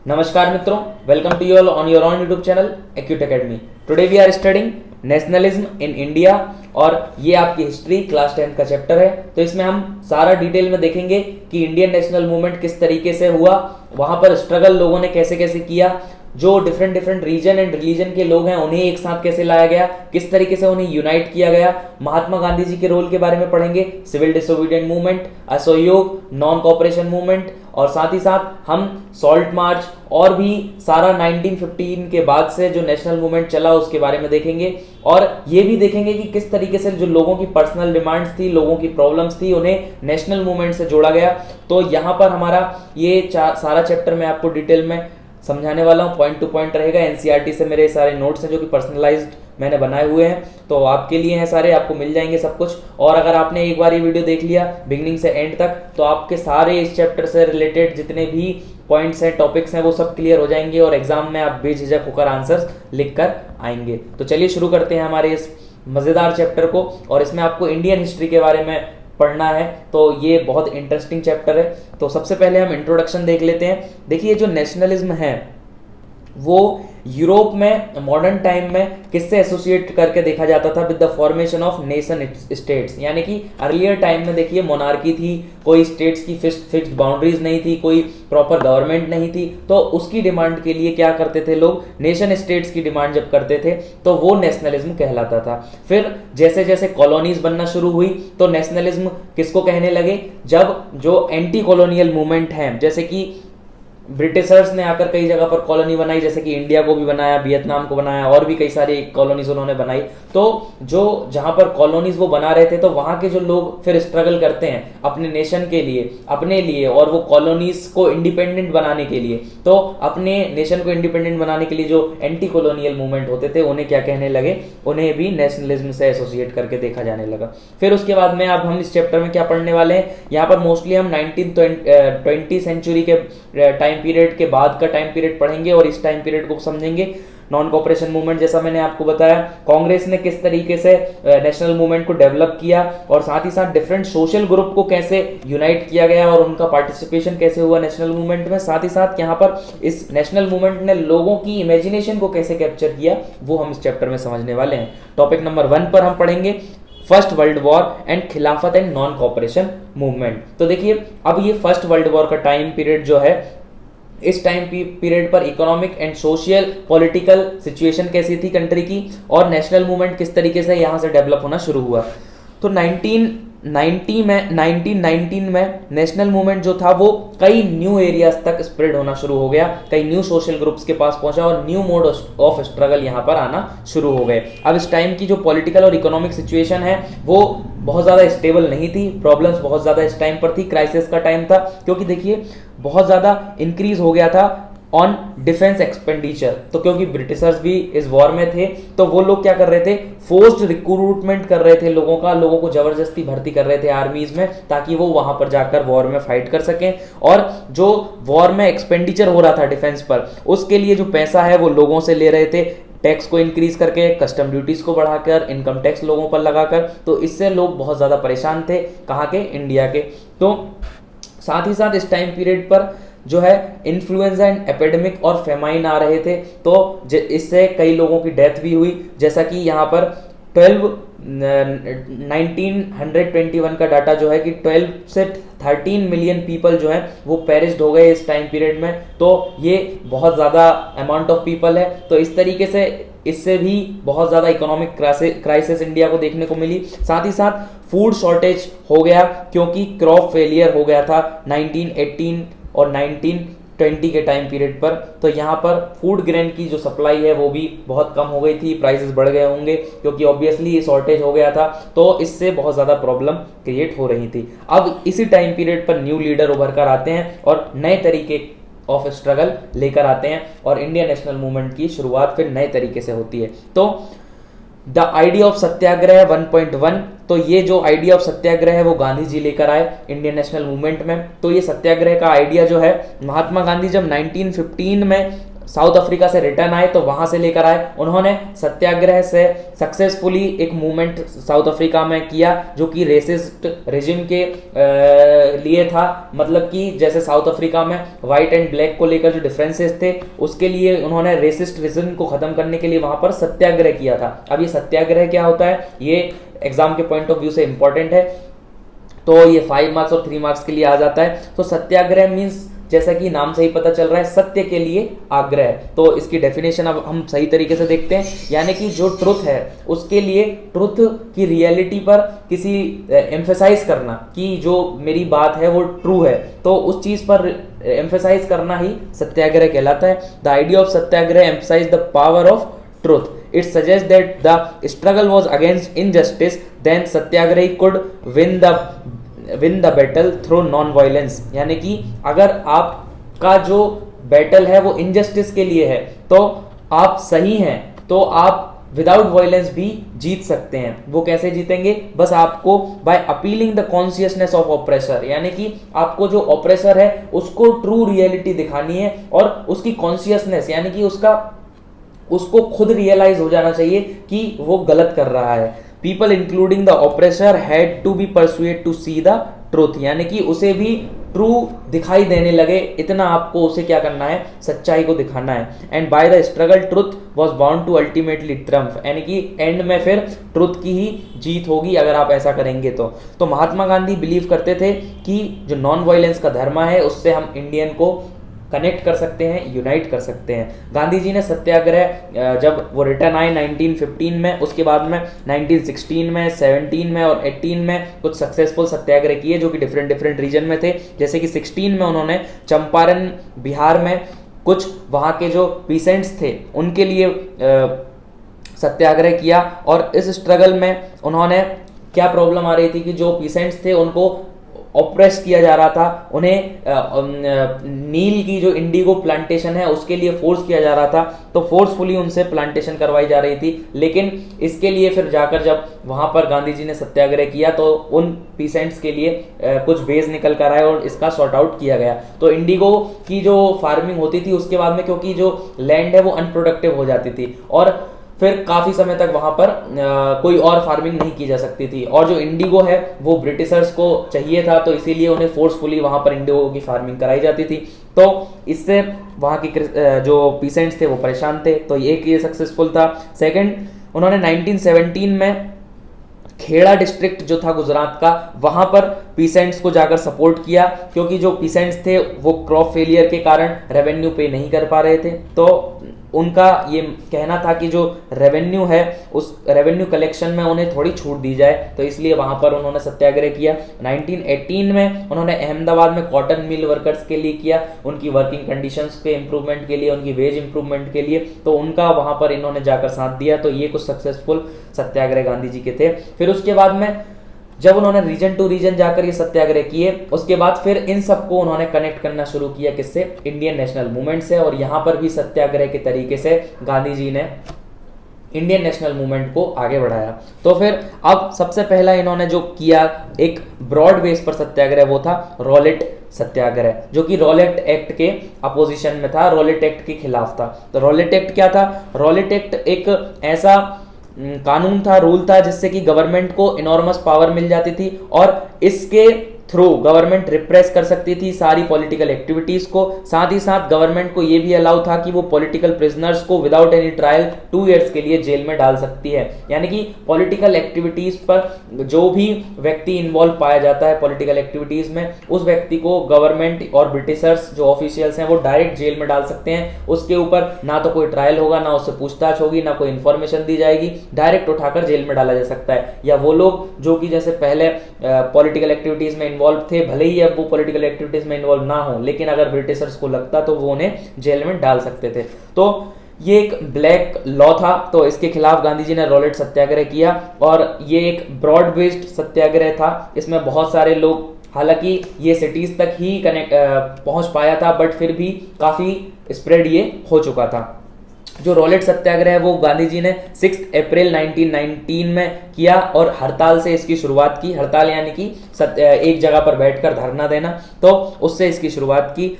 Namaskar mitron, welcome to you all on your own YouTube channel Acute Academy. Today we are studying nationalism in India और ये आपकी history class 10 का chapter है। तो इसमें हम सारा डिटेल में देखेंगे कि इंडियन नेशनल मूवमेंट किस तरीके से हुआ, वहां पर स्ट्रगल लोगों ने कैसे कैसे किया, जो डिफरेंट रीजन एंड रिलीजन के लोग हैं उन्हें एक साथ कैसे लाया गया, किस तरीके से उन्हें यूनाइट किया गया, महात्मा गांधी जी के रोल के बारे में पढ़ेंगे, सिविल डिसोबीडिएंट मूवमेंट, असहयोग, नॉन कोऑपरेशन मूवमेंट और साथ ही साथ हम सॉल्ट मार्च और भी सारा 1915 के बाद से जो नेशनल मूवमेंट चला उसके बारे में देखेंगे। और ये भी देखेंगे कि किस तरीके से जो लोगों की पर्सनल डिमांड्स थी, लोगों की प्रॉब्लम्स थी, उन्हें नेशनल मूवमेंट से जोड़ा गया। तो यहाँ पर हमारा ये सारा चैप्टर मैं आपको डिटेल में समझाने वाला हूँ, पॉइंट टू पॉइंट रहेगा। एनसीईआरटी से मेरे सारे नोट्स हैं जो कि पर्सनलाइज्ड मैंने बनाए हुए हैं, तो आपके लिए हैं सारे, आपको मिल जाएंगे सब कुछ। और अगर आपने एक बार ये वीडियो देख लिया बिगनिंग से एंड तक तो आपके सारे इस चैप्टर से रिलेटेड जितने भी पॉइंट्स हैं, टॉपिक्स हैं, वो सब क्लियर हो जाएंगे और एग्जाम में आप बेझिझक होकर आंसर्स लिख कर आएंगे। तो चलिए शुरू करते हैं हमारे इस मजेदार चैप्टर को। और इसमें आपको इंडियन हिस्ट्री के बारे में पढ़ना है, तो ये बहुत इंटरेस्टिंग चैप्टर है। तो सबसे पहले हम इंट्रोडक्शन देख लेते हैं। देखिए, जो नेशनलिज्म है वो यूरोप में मॉडर्न टाइम में किससे एसोसिएट करके देखा जाता था, with the formation of nation states. यानी कि अर्लियर टाइम में देखिए मोनार्की थी, कोई स्टेट्स की फिक्स्ड बाउंड्रीज नहीं थी, कोई प्रॉपर गवर्नमेंट नहीं थी, तो उसकी डिमांड के लिए क्या करते थे लोग, नेशन स्टेट्स की डिमांड जब करते थे तो वो नेशनलिज्म कहलाता था। फिर जैसे जैसे कॉलोनीज बनना शुरू हुई तो नेशनलिज्म किसको कहने लगे, जब जो एंटी कॉलोनियल मूवमेंट है, जैसे कि ब्रिटिशर्स ने आकर कई जगह पर कॉलोनी बनाई, जैसे कि इंडिया को भी बनाया, वियतनाम को बनाया और भी कई सारी कॉलोनीज उन्होंने बनाई। तो जो जहां पर कॉलोनीज वो बना रहे थे तो वहां के जो लोग फिर स्ट्रगल करते हैं अपने नेशन के लिए, अपने लिए, और वो कॉलोनीज को इंडिपेंडेंट बनाने के लिए, तो अपने नेशन को इंडिपेंडेंट बनाने के लिए जो एंटी कॉलोनियल मूवमेंट होते थे उन्हें क्या कहने लगे, उन्हें भी नेशनलिज्म से एसोसिएट करके देखा जाने लगा। फिर उसके बाद में अब हम इस चैप्टर में क्या पढ़ने वाले हैं, यहाँ पर मोस्टली हम 1920 सेंचुरी के टाइम पीरियड के बाद का टाइम पीरियड पढ़ेंगे और इस टाइम पीरियड को समझेंगे। नॉन कोऑपरेशन मूवमेंट, जैसा मैंने आपको बताया, कांग्रेस ने किस तरीके से नेशनल मूवमेंट को डेवलप किया और साथ ही साथ डिफरेंट सोशल ग्रुप को कैसे यूनाइट किया गया और उनका पार्टिसिपेशन कैसे हुआ नेशनल मूवमेंट में। साथ ही साथ यहाँ पर इस नेशनल मूवमेंट ने लोगों की इमेजिनेशन को कैसे कैप्चर किया वो हम इस चैप्टर में समझने वाले हैं। टॉपिक नंबर 1 पर हम पढ़ेंगे फर्स्ट वर्ल्ड वॉर एंड खिलाफत एंड नॉन कोऑपरेशन मूवमेंट। तो देखिए, अब ये फर्स्ट वर्ल्ड वॉर का टाइम पीरियड जो है, इस टाइम पीरियड पर economic and social political situation कैसी थी कंट्री की और नेशनल मूवमेंट किस तरीके से यहाँ से डेवलप होना शुरू हुआ। तो 1919 में नेशनल मूवमेंट जो था वो कई न्यू एरियाज तक स्प्रेड होना शुरू हो गया, कई न्यू सोशल ग्रुप्स के पास पहुंचा और न्यू मोड ऑफ स्ट्रगल यहाँ पर आना शुरू हो गए। अब इस टाइम की जो पॉलिटिकल और इकोनॉमिक सिचुएशन है वो बहुत ज़्यादा स्टेबल नहीं थी, प्रॉब्लम्स बहुत ज़्यादा इस टाइम पर थी, क्राइसिस का टाइम था, क्योंकि देखिए बहुत ज़्यादा इंक्रीज हो गया था ऑन डिफेंस एक्सपेंडिचर। तो क्योंकि ब्रिटिशर्स भी इस वॉर में थे तो वो लोग क्या कर रहे थे, फोर्स्ड रिक्रूटमेंट कर रहे थे लोगों को जबरदस्ती भर्ती कर रहे थे आर्मीज में, ताकि वो वहां पर जाकर वॉर में फाइट कर सकें। और जो वॉर में एक्सपेंडिचर हो रहा था डिफेंस पर, उसके लिए जो पैसा है वो लोगों से ले रहे थे, टैक्स को इंक्रीज करके, कस्टम ड्यूटीज को बढ़ाकर, इनकम टैक्स लोगों पर लगाकर। तो इससे लोग बहुत ज्यादा परेशान थे, कहाँ के, इंडिया के। तो साथ ही साथ इस टाइम पीरियड पर जो है इन्फ्लुएंजा एंड एपिडेमिक और फेमाइन आ रहे थे, तो इससे कई लोगों की डेथ भी हुई। जैसा कि यहाँ पर 1921 का डाटा जो है कि 12 से 13 मिलियन पीपल जो है वो पेरिश्ड हो गए इस टाइम पीरियड में। तो ये बहुत ज़्यादा अमाउंट ऑफ पीपल है। तो इस तरीके से इससे भी बहुत ज़्यादा इकोनॉमिक क्राइसिस इंडिया को देखने को मिली। साथ ही साथ फूड शॉर्टेज हो गया, क्योंकि क्रॉप फेलियर हो गया था 1918 और 1920 के टाइम पीरियड पर। तो यहाँ पर फूड ग्रेन की जो सप्लाई है वो भी बहुत कम हो गई थी, प्राइसेस बढ़ गए होंगे क्योंकि ऑब्वियसली शॉर्टेज हो गया था, तो इससे बहुत ज़्यादा प्रॉब्लम क्रिएट हो रही थी। अब इसी टाइम पीरियड पर न्यू लीडर उभर कर आते हैं और नए तरीके ऑफ स्ट्रगल लेकर आते हैं और इंडियन नेशनल मूवमेंट की शुरुआत फिर नए तरीके से होती है। तो द आइडिया ऑफ सत्याग्रह 1.1, तो ये जो आइडिया ऑफ सत्याग्रह है वो गांधी जी लेकर आए इंडियन नेशनल मूवमेंट में। तो ये सत्याग्रह का आइडिया जो है, महात्मा गांधी जब 1915 में साउथ अफ्रीका से रिटर्न आए तो वहां से लेकर आए, उन्होंने सत्याग्रह से सक्सेसफुली एक मूवमेंट साउथ अफ्रीका में किया जो कि रेसिस्ट रेजिम के लिए था। मतलब कि जैसे साउथ अफ्रीका में व्हाइट एंड ब्लैक को लेकर जो डिफरेंसेस थे उसके लिए उन्होंने रेसिस्ट रेजिम को खत्म करने के लिए वहां पर सत्याग्रह किया था। अब ये सत्याग्रह क्या होता है, ये एग्जाम के पॉइंट ऑफ व्यू से इंपॉर्टेंट है, तो ये 5 मार्क्स और 3 मार्क्स के लिए आ जाता है। तो सत्याग्रह मीन्स जैसा कि नाम से ही पता चल रहा है सत्य के लिए आग्रह। तो इसकी डेफिनेशन अब हम सही तरीके से देखते हैं, यानी कि जो ट्रुथ है उसके लिए ट्रुथ की रियलिटी पर किसी एम्फेसाइज करना कि जो मेरी बात है वो ट्रू है, तो उस चीज पर एम्फेसाइज करना ही सत्याग्रह कहलाता है। The idea of satyagraha emphasise the power of truth. It suggests that the struggle was against injustice, then satyagrahi could win the battle through non-violence. यानी कि अगर आपका जो बैटल है वो इनजस्टिस के लिए है तो आप सही हैं, तो आप विदाउट वायलेंस भी जीत सकते हैं। वो कैसे जीतेंगे, बस आपको by appealing the consciousness of oppressor, यानी कि आपको जो ऑपरेसर है उसको ट्रू रियलिटी दिखानी है और उसकी कॉन्शियसनेस यानी कि उसको खुद रियलाइज हो जाना चाहिए कि वो गलत कर रहा है। People including the oppressor had to be persuaded to see the truth, यानी कि उसे भी ट्रू दिखाई देने लगे, इतना आपको उसे क्या करना है, सच्चाई को दिखाना है। And by the struggle truth was bound to ultimately triumph, यानी कि एंड में फिर ट्रूथ की ही जीत होगी अगर आप ऐसा करेंगे तो महात्मा गांधी बिलीव करते थे कि जो नॉन वायलेंस का धर्म है उससे हम इंडियन को कनेक्ट कर सकते हैं, यूनाइट कर सकते हैं। गांधी जी ने सत्याग्रह जब वो रिटर्न आए 1915 में, उसके बाद में 1916 में, 17 में और 18 में कुछ सक्सेसफुल सत्याग्रह किए जो कि डिफरेंट रीजन में थे। जैसे कि 16 में उन्होंने चंपारण बिहार में कुछ वहाँ के जो पीसेंट्स थे उनके लिए सत्याग्रह किया, और इस स्ट्रगल में उन्होंने क्या प्रॉब्लम आ रही थी कि जो पीसेंट्स थे उनको ऑप्रेस किया जा रहा था, उन्हें नील की जो इंडिगो प्लांटेशन है उसके लिए फोर्स किया जा रहा था, तो फोर्सफुली उनसे प्लांटेशन करवाई जा रही थी। लेकिन इसके लिए फिर जाकर जब वहां पर गांधी जी ने सत्याग्रह किया तो उन पीसेंट्स के लिए कुछ वेज निकल कर आए और इसका सॉर्ट आउट किया गया। तो इंडिगो की जो फार्मिंग होती थी उसके बाद में, क्योंकि जो लैंड है वो अनप्रोडक्टिव हो जाती थी और फिर काफी समय तक वहां पर कोई और फार्मिंग नहीं की जा सकती थी, और जो इंडिगो है वो ब्रिटिशर्स को चाहिए था, तो इसीलिए उन्हें फोर्सफुली वहां पर इंडिगो की फार्मिंग कराई जाती थी। तो इससे वहां की जो पीसेंट्स थे वो परेशान थे, तो ये सक्सेसफुल था। सेकंड, उन्होंने 1917 में खेड़ा डिस्ट्रिक्ट जो था गुजरात का, वहां पर पीसेंट्स को जाकर सपोर्ट किया, क्योंकि जो पीसेंट्स थे वो क्रॉप फेलियर के कारण रेवेन्यू पे नहीं कर पा रहे थे, तो उनका ये कहना था कि जो रेवेन्यू है उस रेवेन्यू कलेक्शन में उन्हें थोड़ी छूट दी जाए, तो इसलिए वहां पर उन्होंने सत्याग्रह किया। 1918 में उन्होंने अहमदाबाद में कॉटन मिल वर्कर्स के लिए किया, उनकी वर्किंग कंडीशंस पे इंप्रूवमेंट के लिए, उनकी वेज इंप्रूवमेंट के लिए, तो उनका वहां पर इन्होंने जाकर साथ दिया। तो ये कुछ सक्सेसफुल सत्याग्रह गांधी जी के थे। फिर उसके बाद में जब उन्होंने रीजन टू रीजन जाकर ये सत्याग्रह किए, उसके बाद फिर इन सबको उन्होंने कनेक्ट करना शुरू किया किससे, इंडियन नेशनल मूवमेंट से, और यहां पर भी सत्याग्रह के तरीके से गांधी जी ने इंडियन नेशनल मूवमेंट को आगे बढ़ाया। तो फिर अब सबसे पहला इन्होंने जो किया एक ब्रॉड बेस पर सत्याग्रह, वो था रॉलेट सत्याग्रह, जो कि रॉलेट एक्ट के अपोजिशन में था, रॉलेट एक्ट के खिलाफ था। तो रॉलेट एक्ट क्या था, रॉलेट एक्ट एक ऐसा कानून था, रूल था, जिससे कि गवर्नमेंट को इनॉर्मस पावर मिल जाती थी और इसके थ्रू गवर्नमेंट रिप्रेस कर सकती थी सारी पॉलिटिकल एक्टिविटीज को। साथ ही साथ गवर्नमेंट को यह भी अलाउ था कि वो पॉलिटिकल प्रिजनर्स को विदाउट एनी ट्रायल 2 इयर्स के लिए जेल में डाल सकती है। यानी कि पॉलिटिकल एक्टिविटीज पर जो भी व्यक्ति इन्वॉल्व पाया जाता है पॉलिटिकल एक्टिविटीज में, उस व्यक्ति को गवर्नमेंट और ब्रिटिशर्स जो ऑफिशियल्स हैं वो डायरेक्ट जेल में डाल सकते हैं। उसके ऊपर ना तो कोई ट्रायल होगा, ना उससे पूछताछ होगी, ना कोई इंफॉर्मेशन दी जाएगी, डायरेक्ट उठाकर जेल में डाला जा सकता है। या वो लोग जो कि जैसे पहले पॉलिटिकल एक्टिविटीज में इन्वॉल्व थे, भले ही अब वो पॉलिटिकल एक्टिविटीज में इन्वॉल्व ना हो, लेकिन अगर ब्रिटिशर्स को लगता तो वो उन्हें जेल में डाल सकते थे। तो ये एक ब्लैक लॉ था, तो इसके खिलाफ गांधी जी ने रॉलेट सत्याग्रह किया, और ये एक ब्रॉड बेस्ड सत्याग्रह था। इसमें बहुत सारे लोग, हालांकि ये सिटीज तक ही पहुंच पाया था, बट फिर भी काफी स्प्रेड ये हो चुका था। जो रॉलेट सत्याग्रह है वो गांधी जी ने 6 अप्रैल 1919 में किया, और हड़ताल से इसकी शुरुआत की। हड़ताल यानी कि एक जगह पर बैठकर धरना देना, तो उससे इसकी शुरुआत की।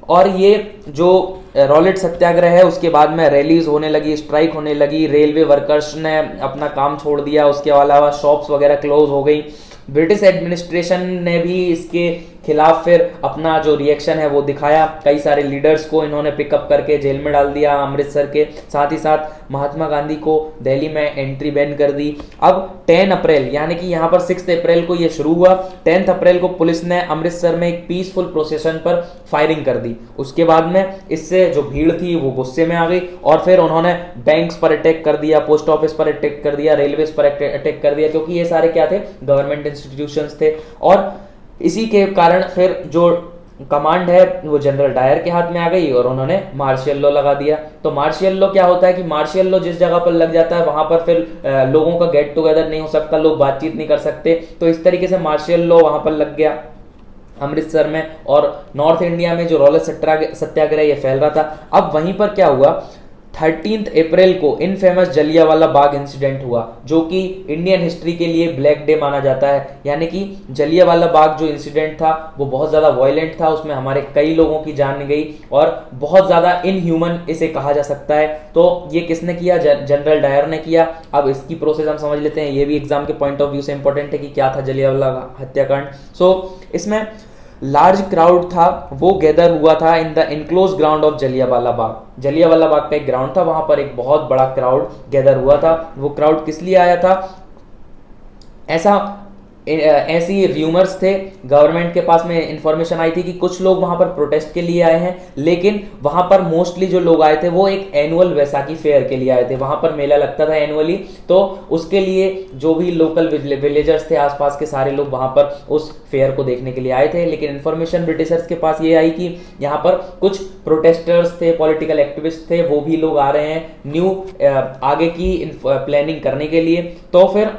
और ये जो रॉलेट सत्याग्रह है उसके बाद में रैलीज होने लगी, स्ट्राइक होने लगी, रेलवे वर्कर्स ने अपना काम छोड़ दिया, उसके अलावा शॉप्स वगैरह क्लोज हो गई। ब्रिटिश एडमिनिस्ट्रेशन ने भी इसके खिलाफ फिर अपना जो रिएक्शन है वो दिखाया, कई सारे लीडर्स को इन्होंने पिकअप करके जेल में डाल दिया अमृतसर के, साथ ही साथ महात्मा गांधी को दिल्ली में एंट्री बैन कर दी। अब 10 अप्रैल यानी कि यहाँ पर 6 अप्रैल को ये शुरू हुआ, 10 अप्रैल को पुलिस ने अमृतसर में एक पीसफुल प्रोसेशन पर फायरिंग कर दी। उसके बाद में इससे जो भीड़ थी वो गुस्से में आ गई और फिर उन्होंने बैंक्स पर अटैक कर दिया, पोस्ट ऑफिस पर अटैक कर दिया, रेलवे पर अटैक कर दिया, क्योंकि ये सारे क्या थे, गवर्नमेंट इंस्टीट्यूशंस थे। और इसी के कारण फिर जो कमांड है वो जनरल डायर के हाथ में आ गई और उन्होंने मार्शियल लॉ लगा दिया। तो मार्शियल लॉ क्या होता है कि मार्शियल लॉ जिस जगह पर लग जाता है वहां पर फिर लोगों का गेट टुगेदर नहीं हो सकता, लोग बातचीत नहीं कर सकते। तो इस तरीके से मार्शियल लॉ वहां पर लग गया अमृतसर में, और नॉर्थ इंडिया में जो रॉलेट सत्याग्रह ये फैल रहा था। अब वहीं पर क्या हुआ, 13 अप्रैल को इनफेमस जलियांवाला बाग इंसिडेंट हुआ, जो कि इंडियन हिस्ट्री के लिए ब्लैक डे माना जाता है। यानी कि जलियांवाला बाग जो इंसिडेंट था वो बहुत ज़्यादा वायलेंट था, उसमें हमारे कई लोगों की जान गई और बहुत ज़्यादा इनह्यूमन इसे कहा जा सकता है। तो ये किसने किया, जनरल डायर ने किया। अब इसकी प्रोसेस हम समझ लेते हैं, ये भी एग्जाम के पॉइंट ऑफ व्यू से इंपॉर्टेंट है कि क्या था जलियांवाला हत्याकांड। इसमें लार्ज क्राउड था, वो गैदर हुआ था in the enclose ground of Jallianwala Bagh. Jallianwala Bagh का एक ग्राउंड था, वहां पर एक बहुत बड़ा क्राउड गैदर हुआ था। वो क्राउड किस लिए आया था, ऐसी र्यूमर्स थे, गवर्नमेंट के पास में इंफॉर्मेशन आई थी कि कुछ लोग वहां पर प्रोटेस्ट के लिए आए हैं, लेकिन वहां पर मोस्टली जो लोग आए थे वो एक एनुअल वैसाखी फेयर के लिए आए थे। वहां पर मेला लगता था एनुअली, तो उसके लिए जो भी लोकल विलेजर्स थे आसपास के सारे लोग वहां पर उस फेयर को देखने के लिए आए थे। लेकिन इंफॉर्मेशन ब्रिटिशर्स के पास ये आई कि यहाँ पर कुछ प्रोटेस्टर्स थे, पॉलिटिकल एक्टिविस्ट थे, वो भी लोग आ रहे हैं न्यू आगे की प्लानिंग करने के लिए। तो फिर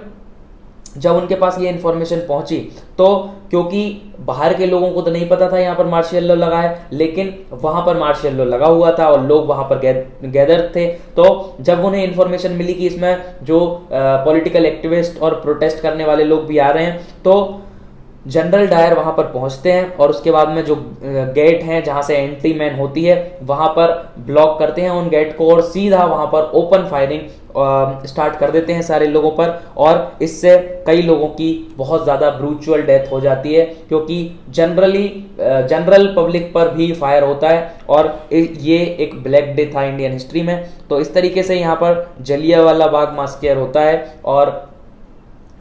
जब उनके पास ये इंफॉर्मेशन पहुंची, तो क्योंकि बाहर के लोगों को तो नहीं पता था यहाँ पर मार्शियल लॉ लगा है, लेकिन वहां पर मार्शियल लॉ लगा हुआ था और लोग वहां पर गैदर थे। तो जब उन्हें इंफॉर्मेशन मिली कि इसमें जो पॉलिटिकल एक्टिविस्ट और प्रोटेस्ट करने वाले लोग भी आ रहे हैं, तो जनरल डायर वहां पर पहुंचते हैं और उसके बाद में जो गेट हैं जहां से एंट्री मैन होती है वहां पर ब्लॉक करते हैं उन गेट को और सीधा वहां पर ओपन फायरिंग स्टार्ट कर देते हैं सारे लोगों पर। और इससे कई लोगों की बहुत ज़्यादा ब्रूचुअल डेथ हो जाती है, क्योंकि जनरल पब्लिक पर भी फायर होता है और ये एक ब्लैक डे था इंडियन हिस्ट्री में। तो इस तरीके से यहाँ पर जलियांवाला बाग मास्केयर होता है। और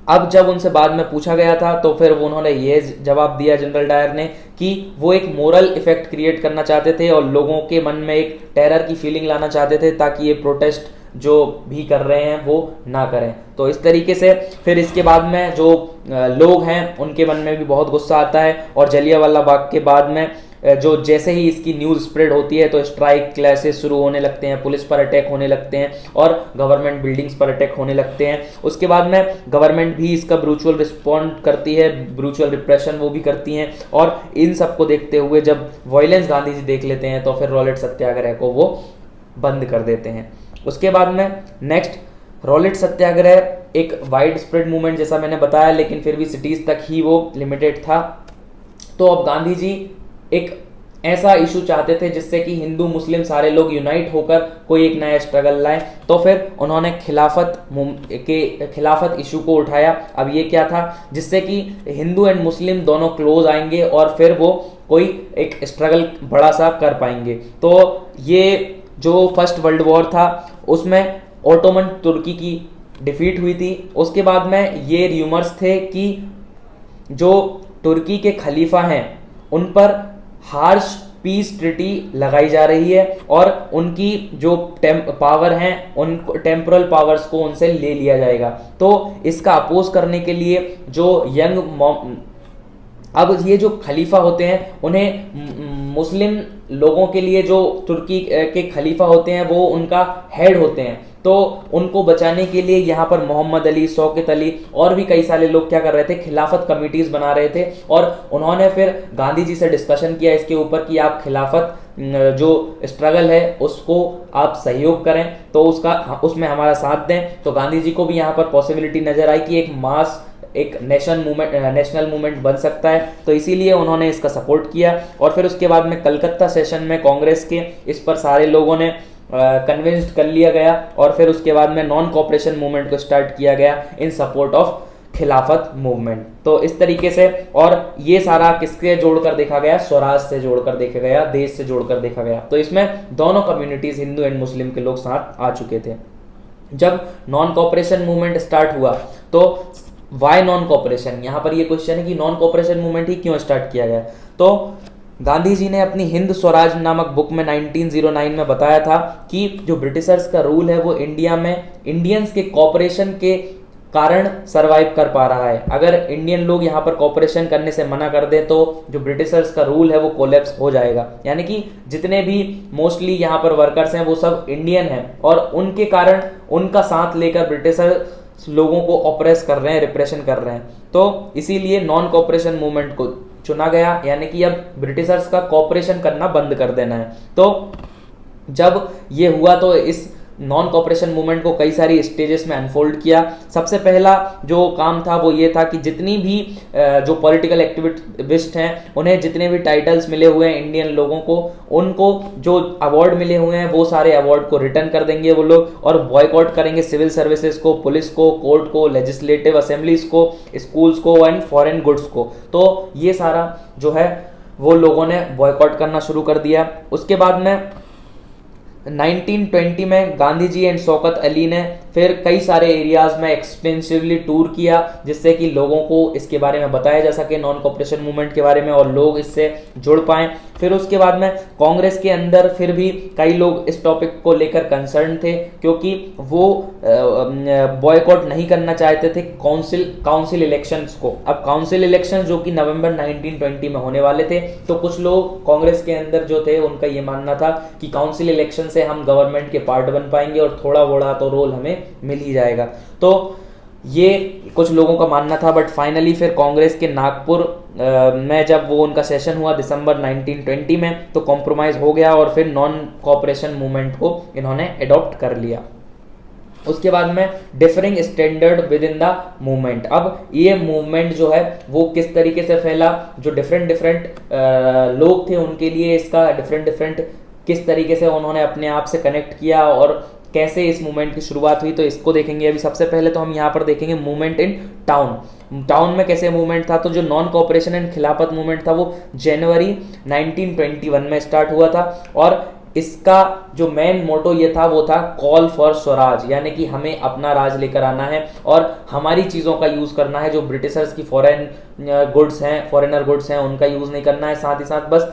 अब जब उनसे बाद में पूछा गया था तो फिर उन्होंने ये जवाब दिया जनरल डायर ने कि वो एक मोरल इफेक्ट क्रिएट करना चाहते थे और लोगों के मन में एक टेरर की फीलिंग लाना चाहते थे, ताकि ये प्रोटेस्ट जो भी कर रहे हैं वो ना करें। तो इस तरीके से फिर इसके बाद में जो लोग हैं उनके मन में भी बहुत गुस्सा आता है और जलियांवाला बाग के बाद में जो जैसे ही इसकी न्यूज़ स्प्रेड होती है तो स्ट्राइक क्लैशेस शुरू होने लगते हैं, पुलिस पर अटैक होने लगते हैं और गवर्नमेंट बिल्डिंग्स पर अटैक होने लगते हैं। उसके बाद में गवर्नमेंट भी इसका ब्रूचुअल रिस्पॉन्ड करती है, ब्रूचुअल रिप्रेशन वो भी करती हैं। और इन सब को देखते हुए जब वायलेंस गांधी जी देख लेते हैं तो फिर रॉलेट सत्याग्रह को वो बंद कर देते हैं। उसके बाद में नेक्स्ट रॉलेट सत्याग्रह एक वाइड स्प्रेड मूवमेंट जैसा मैंने बताया, लेकिन फिर भी सिटीज तक ही वो लिमिटेड था। तो अब गांधी जी एक ऐसा इशू चाहते थे जिससे कि हिंदू मुस्लिम सारे लोग यूनाइट होकर कोई एक नया स्ट्रगल लाएं। तो फिर उन्होंने खिलाफत इशू को उठाया। अब ये क्या था, जिससे कि हिंदू एंड मुस्लिम दोनों क्लोज आएंगे और फिर वो कोई एक स्ट्रगल बड़ा सा कर पाएंगे। तो ये जो फर्स्ट वर्ल्ड वॉर था उसमें ओटोमन तुर्की की डिफीट हुई थी। उसके बाद में ये र्यूमर्स थे कि जो तुर्की के खलीफा हैं उन पर हार्श पीस ट्रिटी लगाई जा रही है और उनकी जो पावर हैं उन टेम्पोरल पावर्स को उनसे ले लिया जाएगा। तो इसका अपोज करने के लिए जो अब ये जो खलीफा होते हैं उन्हें मुस्लिम लोगों के लिए जो तुर्की के खलीफा होते हैं वो उनका हेड होते हैं। तो उनको बचाने के लिए यहाँ पर मोहम्मद अली, शौकत अली और भी कई सारे लोग क्या कर रहे थे, खिलाफत कमिटीज बना रहे थे। और उन्होंने फिर गांधी जी से डिस्कशन किया इसके ऊपर कि आप खिलाफत जो स्ट्रगल है उसको आप सहयोग करें, तो उसमें हमारा साथ दें। तो गांधी जी को भी यहाँ पर पॉसिबिलिटी नजर आई कि एक मास एक नेशनल मूवमेंट बन सकता है। तो इसीलिए उन्होंने इसका सपोर्ट किया और फिर उसके बाद में कलकत्ता सेशन में कांग्रेस के इस पर सारे लोगों ने कन्विंस्ड कर लिया गया और फिर उसके बाद में नॉन कोऑपरेशन मूवमेंट को स्टार्ट किया गया इन सपोर्ट ऑफ खिलाफत मूवमेंट। तो इस तरीके से, और ये सारा किसके जोड़कर देखा गया, स्वराज से जोड़कर देखा गया, देश से जोड़कर देखा गया। तो इसमें दोनों कम्युनिटीज हिंदू एंड मुस्लिम के लोग साथ आ चुके थे। जब नॉन कोऑपरेशन मूवमेंट स्टार्ट हुआ तो वाई नॉन कोऑपरेशन, यहां पर ये क्वेश्चन है कि नॉन कोऑपरेशन मूवमेंट ही क्यों स्टार्ट किया गया। तो गांधी जी ने अपनी हिंद स्वराज नामक बुक में 1909 में बताया था कि जो ब्रिटिशर्स का रूल है वो इंडिया में इंडियंस के कॉपरेशन के कारण सरवाइव कर पा रहा है। अगर इंडियन लोग यहाँ पर कॉपरेशन करने से मना कर दें तो जो ब्रिटिशर्स का रूल है वो कोलैप्स हो जाएगा। यानी कि जितने भी मोस्टली यहाँ पर वर्कर्स हैं वो सब इंडियन हैं और उनके कारण उनका साथ लेकर ब्रिटिशर लोगों को ऑपरेस कर रहे हैं, रिप्रेशन कर रहे हैं। तो इसीलिए नॉन कॉपरेशन मूवमेंट को चुना गया, यानी कि अब ब्रिटिशर्स का कॉपरेशन करना बंद कर देना है। तो जब ये हुआ तो इस नॉन कॉपरेशन मूवमेंट को कई सारी स्टेजेस में अनफोल्ड किया। सबसे पहला जो काम था वो ये था कि जितनी भी जो पॉलिटिकल एक्टिविस्ट हैं उन्हें जितने भी टाइटल्स मिले हुए हैं इंडियन लोगों को, उनको जो अवार्ड मिले हुए हैं वो सारे अवार्ड को रिटर्न कर देंगे वो लोग और बॉयकॉट करेंगे सिविल सर्विसेज को, पुलिस को, कोर्ट को, लेजिस्लेटिव असेंबलीज को, स्कूल्स को एंड फॉरेन गुड्स को। तो ये सारा जो है वो लोगों ने बॉयकॉट करना शुरू कर दिया। उसके बाद में 1920 में गांधी जी एंड शौकत अली ने फिर कई सारे एरियाज में एक्सटेंसिवली टूर किया जिससे कि लोगों को इसके बारे में बताया जा सके, नॉन कॉपरेशन मूवमेंट के बारे में, और लोग इससे जुड़ पाएं। फिर उसके बाद में कांग्रेस के अंदर फिर भी कई लोग इस टॉपिक को लेकर कंसर्न थे क्योंकि वो बॉयकॉट नहीं करना चाहते थे काउंसिल इलेक्शंस को। अब काउंसिल इलेक्शन जो कि नवंबर 1920 में होने वाले थे, तो कुछ लोग कांग्रेस के अंदर जो थे उनका ये मानना था कि काउंसिल इलेक्शन से हम गवर्नमेंट के पार्ट बन पाएंगे और थोड़ा बड़ा तो रोल हमें मिल ही जाएगा। तो ये कुछ लोगों का मानना था, बट फाइनली फिर कांग्रेस के नागपुर में जब वो उनका सेशन हुआ दिसंबर 1920 में तो कॉम्प्रोमाइज हो गया और फिर नॉन कोऑपरेशन मूवमेंट को इन्होंने अडॉप्ट कर लिया। उसके बाद में differing standard with in the movement. अब ये मूवमेंट जो है वो किस तरीके से फैला, जो डिफरेंट लोग थे उनके लिए इसका डिफरेंट किस तरीके से उन्होंने अपने आप से कनेक्ट किया और कैसे इस मूवमेंट की शुरुआत हुई, तो इसको देखेंगे। अभी सबसे पहले तो हम यहाँ पर देखेंगे मूवमेंट इन टाउन में कैसे मूवमेंट था। तो जो नॉन कोऑपरेशन एंड खिलाफत मूवमेंट था वो जनवरी 1921 में स्टार्ट हुआ था और इसका जो मेन मोटो ये था वो था कॉल फॉर स्वराज, यानी कि हमें अपना राज लेकर आना है और हमारी चीज़ों का यूज़ करना है। जो ब्रिटिशर्स की फॉरेनर गुड्स हैं उनका यूज़ नहीं करना है। साथ ही साथ बस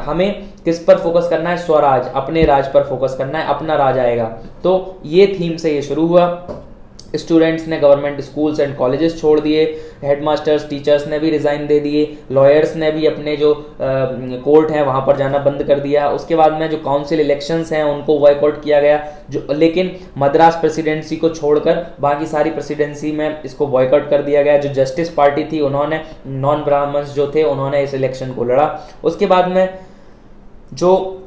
हमें किस पर फोकस करना है, स्वराज, अपने राज पर फोकस करना है, अपना राज आएगा। तो ये थीम से ये शुरू हुआ। स्टूडेंट्स ने गवर्नमेंट स्कूल्स एंड कॉलेजेस छोड़ दिए, हेडमास्टर्स टीचर्स ने भी रिजाइन दे दिए, लॉयर्स ने भी अपने जो कोर्ट हैं वहाँ पर जाना बंद कर दिया। उसके बाद में जो काउंसिल इलेक्शंस हैं उनको बॉयकॉट किया गया, लेकिन मद्रास प्रेसिडेंसी को छोड़कर बाकी सारी प्रेसिडेंसी में इसको बॉयकॉट कर दिया गया। जो जस्टिस पार्टी थी उन्होंने, नॉन ब्राह्मण्स जो थे उन्होंने इस इलेक्शन को लड़ा। उसके बाद में जो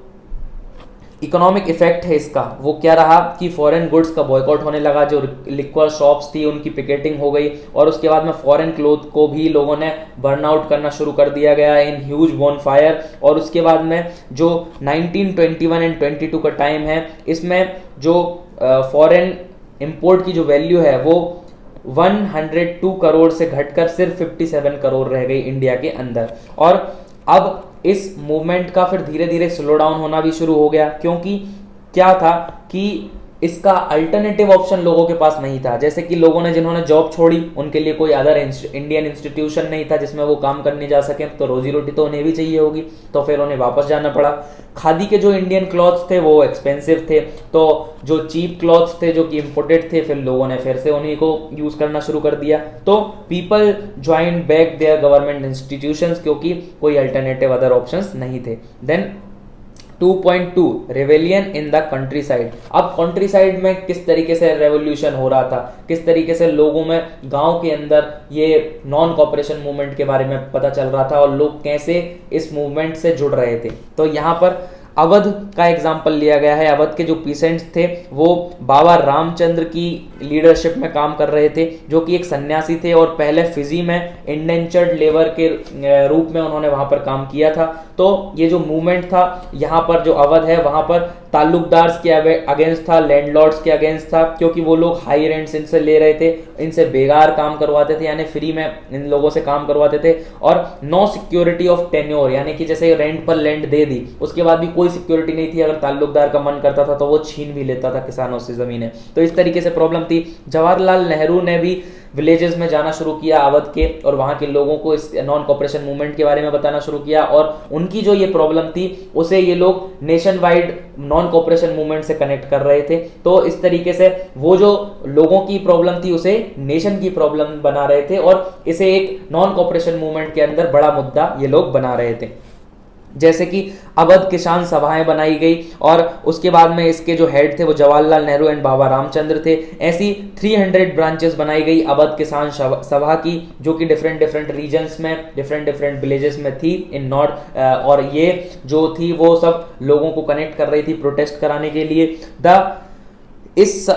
इकोनॉमिक इफेक्ट है इसका वो क्या रहा कि फॉरेन गुड्स का बॉयकॉट होने लगा, जो लिक्वर शॉप्स थी उनकी पिकेटिंग हो गई और उसके बाद में फॉरेन क्लोथ को भी लोगों ने बर्न आउट करना शुरू कर दिया गया इन ह्यूज बॉनफायर। और उसके बाद में जो 1921 एंड 22 का टाइम है, इसमें जो फॉरेन इंपोर्ट की जो वैल्यू है वो 102 करोड़ से घटकर सिर्फ 57 करोड़ रह गई इंडिया के अंदर। और अब इस मूवमेंट का फिर धीरे धीरे स्लो डाउन होना भी शुरू हो गया, क्योंकि क्या था कि इसका अल्टरनेटिव ऑप्शन लोगों के पास नहीं था। जैसे कि लोगों ने जिन्होंने जॉब छोड़ी उनके लिए कोई अदर इंडियन इंस्टीट्यूशन नहीं था जिसमें वो काम करने जा सके, तो रोजी रोटी तो उन्हें भी चाहिए होगी, तो फिर उन्हें वापस जाना पड़ा। खादी के जो इंडियन क्लॉथ्स थे वो एक्सपेंसिव थे, तो जो चीप क्लॉथ्स थे जो कि इम्पोर्टेड थे, फिर लोगों ने फिर से उन्हीं को यूज करना शुरू कर दिया। तो people join back their government institutions, क्योंकि कोई अल्टरनेटिव अदर ऑप्शंस नहीं थे। Then 2.2 rebellion in the countryside. अब कंट्री साइड में किस तरीके से रेवोल्यूशन हो रहा था, किस तरीके से लोगों में गांव के अंदर ये नॉन कॉपरेशन मूवमेंट के बारे में पता चल रहा था और लोग कैसे इस मूवमेंट से जुड़ रहे थे। तो यहाँ पर अवध का एग्जाम्पल लिया गया है। अवध के जो पीसेंट्स थे वो बाबा रामचंद्र की लीडरशिप में काम कर रहे थे, जो कि एक सन्यासी थे और पहले फिजी में इंडेंचर्ड लेबर के रूप में उन्होंने वहां पर काम किया था। तो ये जो मूवमेंट था यहाँ पर जो अवध है वहां पर ताल्लुकदार्स के अगेंस्ट था, लैंडलॉर्ड्स के अगेंस्ट था, क्योंकि वो लोग हाई रेंट्स इनसे ले रहे थे, इनसे बेकार काम करवाते थे, यानी फ्री में इन लोगों से काम करवाते थे। और नो सिक्योरिटी ऑफ टेन्योर, यानी कि जैसे रेंट पर लैंड दे दी उसके बाद भी कोई सिक्योरिटी नहीं थी, अगर ताल्लुकदार का मन करता था तो वो छीन भी लेता था किसानों से जमीनें। तो इस तरीके से प्रॉब्लम थी। जवाहरलाल नेहरू ने भी विलेजेस में जाना शुरू किया अवध के, और वहां के लोगों को इस नॉन कॉपरेशन मूवमेंट के बारे में बताना शुरू किया, और उनकी जो ये प्रॉब्लम थी उसे ये लोग nation wide non cooperation movement से कनेक्ट कर रहे थे। तो इस तरीके से वो जो लोगों की प्रॉब्लम थी उसे नेशन की प्रॉब्लम बना रहे थे, और इसे एक नॉन कॉपरेशन मूवमेंट के अंदर बड़ा मुद्दा ये लोग बना रहे थे। जैसे कि अवध किसान सभाएं बनाई गई, और उसके बाद में इसके जो हेड थे वो जवाहरलाल नेहरू एंड बाबा रामचंद्र थे। ऐसी 300 ब्रांचेस बनाई गई अवध किसान सभा की, जो कि डिफरेंट डिफरेंट रीजन्स में, डिफरेंट डिफरेंट विलेजेस में थी इन नॉर्थ, और ये जो थी वो सब लोगों को कनेक्ट कर रही थी प्रोटेस्ट कराने के लिए। इस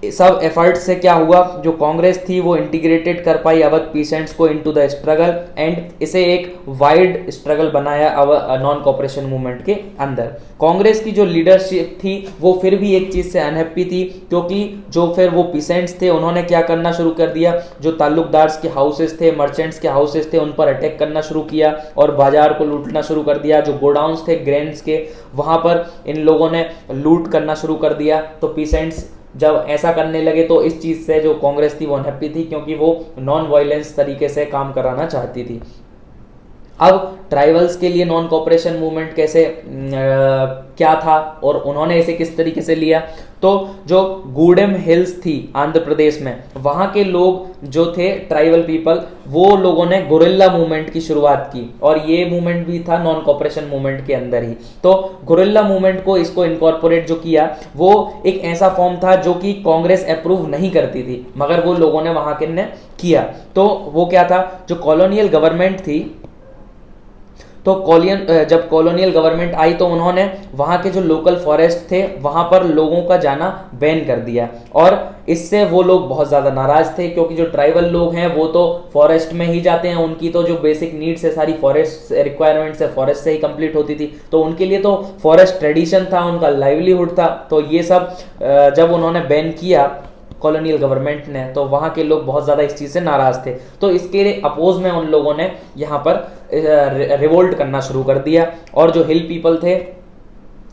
सब एफर्ट से क्या हुआ, जो कांग्रेस थी वो इंटीग्रेटेड कर पाई अवध पीसेंट्स को इनटू द स्ट्रगल, एंड इसे एक वाइड स्ट्रगल बनाया नॉन कॉपरेशन मूवमेंट के अंदर। कांग्रेस की जो लीडरशिप थी वो फिर भी एक चीज से अनहैप्पी थी, क्योंकि जो फिर वो पीसेंट्स थे उन्होंने क्या करना शुरू कर दिया, जो ताल्लुकदार्स के हाउसेस थे, मर्चेंट्स के हाउसेस थे, उन पर अटैक करना शुरू किया और बाजार को लूटना शुरू कर दिया। जो गोडाउन्स थे ग्रेन्स के, वहां पर इन लोगों ने लूट करना शुरू कर दिया। तो पीसेंट्स जब ऐसा करने लगे तो इस चीज से जो कांग्रेस थी वो अनहैप्पी थी, क्योंकि वो नॉन वायलेंस तरीके से काम कराना चाहती थी। अब ट्राइबल्स के लिए नॉन कॉपरेशन मूवमेंट कैसे क्या था और उन्होंने इसे किस तरीके से लिया, तो जो गूडेम हिल्स थी आंध्र प्रदेश में, वहां के लोग जो थे ट्राइबल पीपल, वो लोगों ने गुरिल्ला मूवमेंट की शुरुआत की, और ये मूवमेंट भी था नॉन कॉपरेशन मूवमेंट के अंदर ही। तो गुरिल्ला मूवमेंट को इसको इनकॉर्पोरेट जो किया वो एक ऐसा फॉर्म था जो कि कांग्रेस अप्रूव नहीं करती थी, मगर वो लोगों ने वहां के ने किया। तो वो क्या था, जो कॉलोनियल गवर्नमेंट थी, तो जब कॉलोनियल गवर्नमेंट आई तो उन्होंने वहां के जो लोकल फॉरेस्ट थे वहां पर लोगों का जाना बैन कर दिया, और इससे वो लोग बहुत ज्यादा नाराज थे, क्योंकि जो ट्राइबल लोग हैं वो तो फॉरेस्ट में ही जाते हैं, उनकी तो जो बेसिक नीड्स है सारी फॉरेस्ट रिक्वायरमेंट्स है फॉरेस्ट से ही कंप्लीट होती थी, तो उनके लिए तो फॉरेस्ट ट्रेडिशन था, उनका लाइवलीहुड था। तो ये सब जब उन्होंने बैन किया कॉलोनियल गवर्नमेंट ने, तो वहां के लोग बहुत ज्यादा इस चीज से नाराज थे। तो इसके अपोज में उन लोगों ने यहाँ पर रिवोल्ट करना शुरू कर दिया, और जो हिल पीपल थे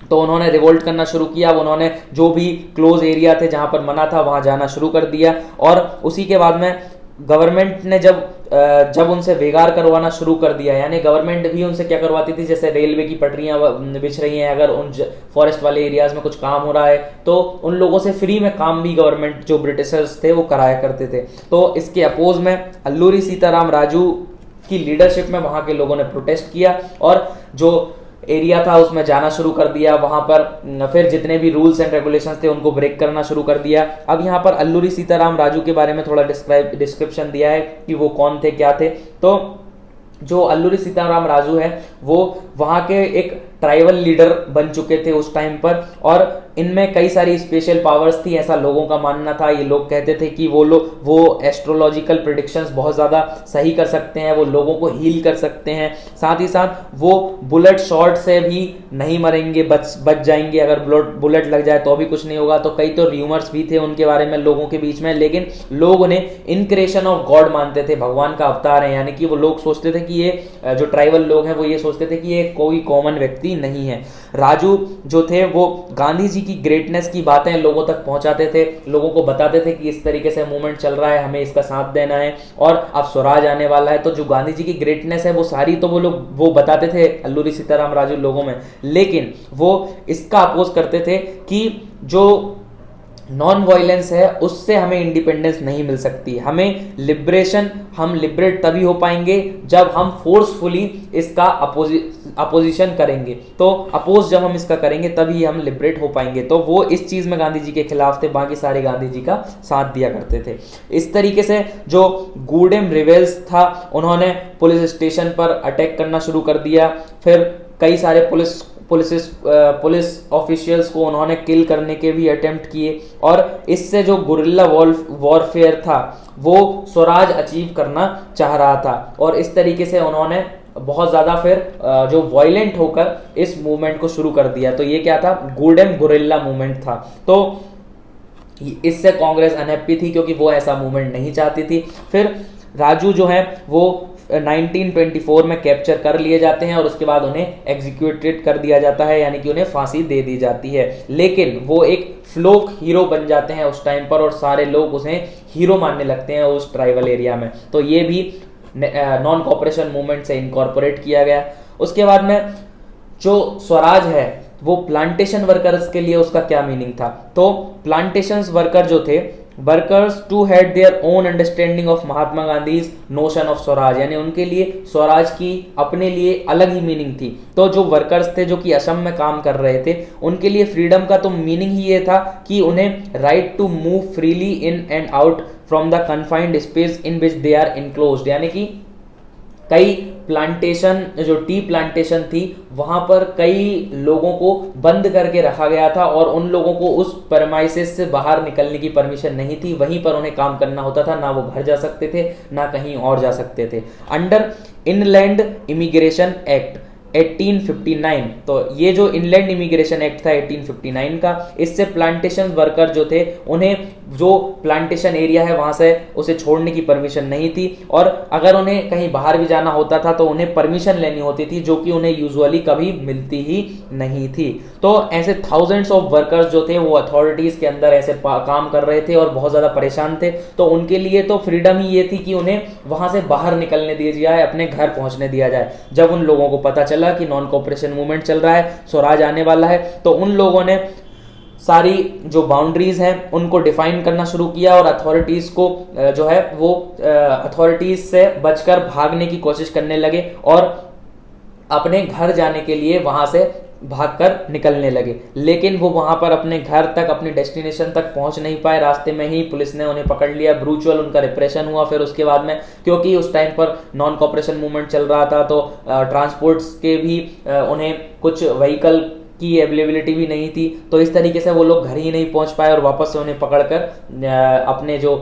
तो उन्होंने रिवोल्ट करना शुरू किया। उन्होंने जो भी क्लोज एरिया थे जहां पर मना था वहां जाना शुरू कर दिया, और उसी के बाद में गवर्नमेंट ने जब उनसे बेगार करवाना शुरू कर दिया, यानी गवर्नमेंट भी उनसे क्या करवाती थी, जैसे रेलवे की पटरियां बिछ रही हैं, अगर उन फॉरेस्ट वाले एरियाज में कुछ काम हो रहा है तो उन लोगों से फ्री में काम भी गवर्नमेंट जो ब्रिटिशर्स थे वो कराया करते थे। तो इसके अपोज में अल्लूरी सीताराम राजू की लीडरशिप में वहां के लोगों ने प्रोटेस्ट किया, और जो एरिया था उसमें जाना शुरू कर दिया, वहां पर फिर जितने भी रूल्स एंड रेगुलेशंस थे उनको ब्रेक करना शुरू कर दिया। अब यहाँ पर अल्लूरी सीताराम राजू के बारे में थोड़ा डिस्क्रिप्शन दिया है कि वो कौन थे, क्या थे। तो जो अल्लूरी सीताराम राजू है वो वहां के एक ट्राइबल लीडर बन चुके थे उस टाइम पर, और इनमें कई सारी स्पेशल पावर्स थी, ऐसा लोगों का मानना था। ये लोग कहते थे कि वो एस्ट्रोलॉजिकल प्रेडिक्शंस बहुत ज़्यादा सही कर सकते हैं, वो लोगों को हील कर सकते हैं, साथ ही साथ वो बुलेट शॉट से भी नहीं मरेंगे, बच जाएंगे, अगर बुलेट लग जाए तो भी कुछ नहीं होगा। तो कई तो र्यूमर्स भी थे उनके बारे में लोगों के बीच में, लेकिन लोग उन्हें इनक्रिएशन ऑफ गॉड मानते थे, भगवान का अवतार है, यानी कि वो लोग सोचते थे कि ये जो ट्राइबल लोग हैं वो ये सोचते थे कि ये कोई कॉमन व्यक्ति नहीं है। राजू जो थे वो गांधी जी की ग्रेटनेस की बातें लोगों तक पहुंचाते थे, लोगों को बताते थे कि इस तरीके से मूवमेंट चल रहा है, हमें इसका साथ देना है और अब स्वराज आने वाला है। तो जो गांधी जी की ग्रेटनेस है वो सारी तो वो बताते थे अल्लूरी सीताराम राजू लोगों में, लेकिन वो इसका अपोज करते थे कि जो नॉन वायलेंस है उससे हमें इंडिपेंडेंस नहीं मिल सकती, हमें हम लिबरेट तभी हो पाएंगे जब हम फोर्सफुली इसका अपोजिशन करेंगे। तो अपोज जब हम इसका करेंगे तभी हम लिबरेट हो पाएंगे। तो वो इस चीज में गांधी जी के खिलाफ थे, बाकी सारे गांधी जी का साथ दिया करते थे। इस तरीके से जो गूडेम रिवेल्स था उन्होंने पुलिस स्टेशन पर अटैक करना शुरू कर दिया, फिर कई सारे पुलिस ऑफिशियल्स को उन्होंने किल करने के भी अटेम्प्ट किए, और इससे जो गुरिल्ला वॉरफेयर था वो स्वराज अचीव करना चाह रहा था। और इस तरीके से उन्होंने बहुत ज़्यादा फिर जो वायलेंट होकर इस मूवमेंट को शुरू कर दिया। तो ये क्या था, गोल्डन गुरिल्ला मूवमेंट था। तो इससे कांग्रेस अनहैप्पी थी क्योंकि वो ऐसा मूवमेंट नहीं चाहती थी। फिर राजू जो है वो 1924 में कैप्चर कर लिए जाते हैं और उसके बाद उन्हें एग्जीक्यूटेड कर दिया जाता है, यानी कि उन्हें फांसी दे दी जाती है। लेकिन वो एक फ्लोक हीरो बन जाते हैं उस टाइम पर, और सारे लोग उन्हें हीरो मानने लगते हैं उस ट्राइबल एरिया में। तो ये भी नॉन कॉपरेशन मूवमेंट से इनकॉर्पोरेट किया गया। उसके बाद में जो स्वराज है वो प्लांटेशन वर्कर्स के लिए उसका क्या मीनिंग था। तो प्लांटेशन वर्कर जो थे, workers too had their own understanding of Mahatma Gandhi notion of swaraj, यानी उनके लिए स्वराज की अपने लिए अलग ही मीनिंग थी। तो जो वर्कर्स थे जो कि असम में काम कर रहे थे, उनके लिए फ्रीडम का तो मीनिंग ही ये था कि उन्हें right to move freely in and out from the confined space in which they are enclosed, यानी कि कई प्लांटेशन, जो टी प्लांटेशन थी वहां पर कई लोगों को बंद करके रखा गया था और उन लोगों को उस परमाइसेस से बाहर निकलने की परमिशन नहीं थी। वहीं पर उन्हें काम करना होता था, ना वो घर जा सकते थे ना कहीं और जा सकते थे। अंडर इनलैंड इमिग्रेशन एक्ट 1859, तो ये जो इनलैंड इमिग्रेशन एक्ट था 1859 का, इससे प्लांटेशन वर्कर जो थे उन्हें जो प्लांटेशन एरिया है वहां से उसे छोड़ने की परमिशन नहीं थी, और अगर उन्हें कहीं बाहर भी जाना होता था तो उन्हें परमिशन लेनी होती थी, जो कि उन्हें यूजुअली कभी मिलती ही नहीं थी। तो ऐसे थाउजेंड्स ऑफ वर्कर्स जो थे वो अथॉरिटीज के अंदर ऐसे काम कर रहे थे और बहुत ज्यादा परेशान थे। तो उनके लिए तो फ्रीडम ही ये थी कि उन्हें वहां से बाहर निकलने दिया जाए, अपने घर पहुंचने दिया जाए। जब उन लोगों को पता चला कि नॉन कोऑपरेशन मूवमेंट चल रहा है, स्वराज आने वाला है, तो उन लोगों ने सारी जो बाउंड्रीज हैं उनको डिफाइन करना शुरू किया और अथॉरिटीज को जो है वो अथॉरिटीज से बचकर भागने की कोशिश करने लगे और अपने घर जाने के लिए वहां से भागकर निकलने लगे। लेकिन वो वहां पर अपने घर तक, अपनी डेस्टिनेशन तक पहुंच नहीं पाए। रास्ते में ही पुलिस ने उन्हें पकड़ लिया, ब्रूचुअल उनका रिप्रेशन हुआ। फिर उसके बाद में क्योंकि उस टाइम पर नॉन कॉपरेशन मूवमेंट चल रहा था तो ट्रांसपोर्ट्स के भी उन्हें कुछ व्हीकल की अवेलेबिलिटी भी नहीं थी, तो इस तरीके से वो लोग घर ही नहीं पहुंच पाए और वापस से उन्हें पकड़कर अपने जो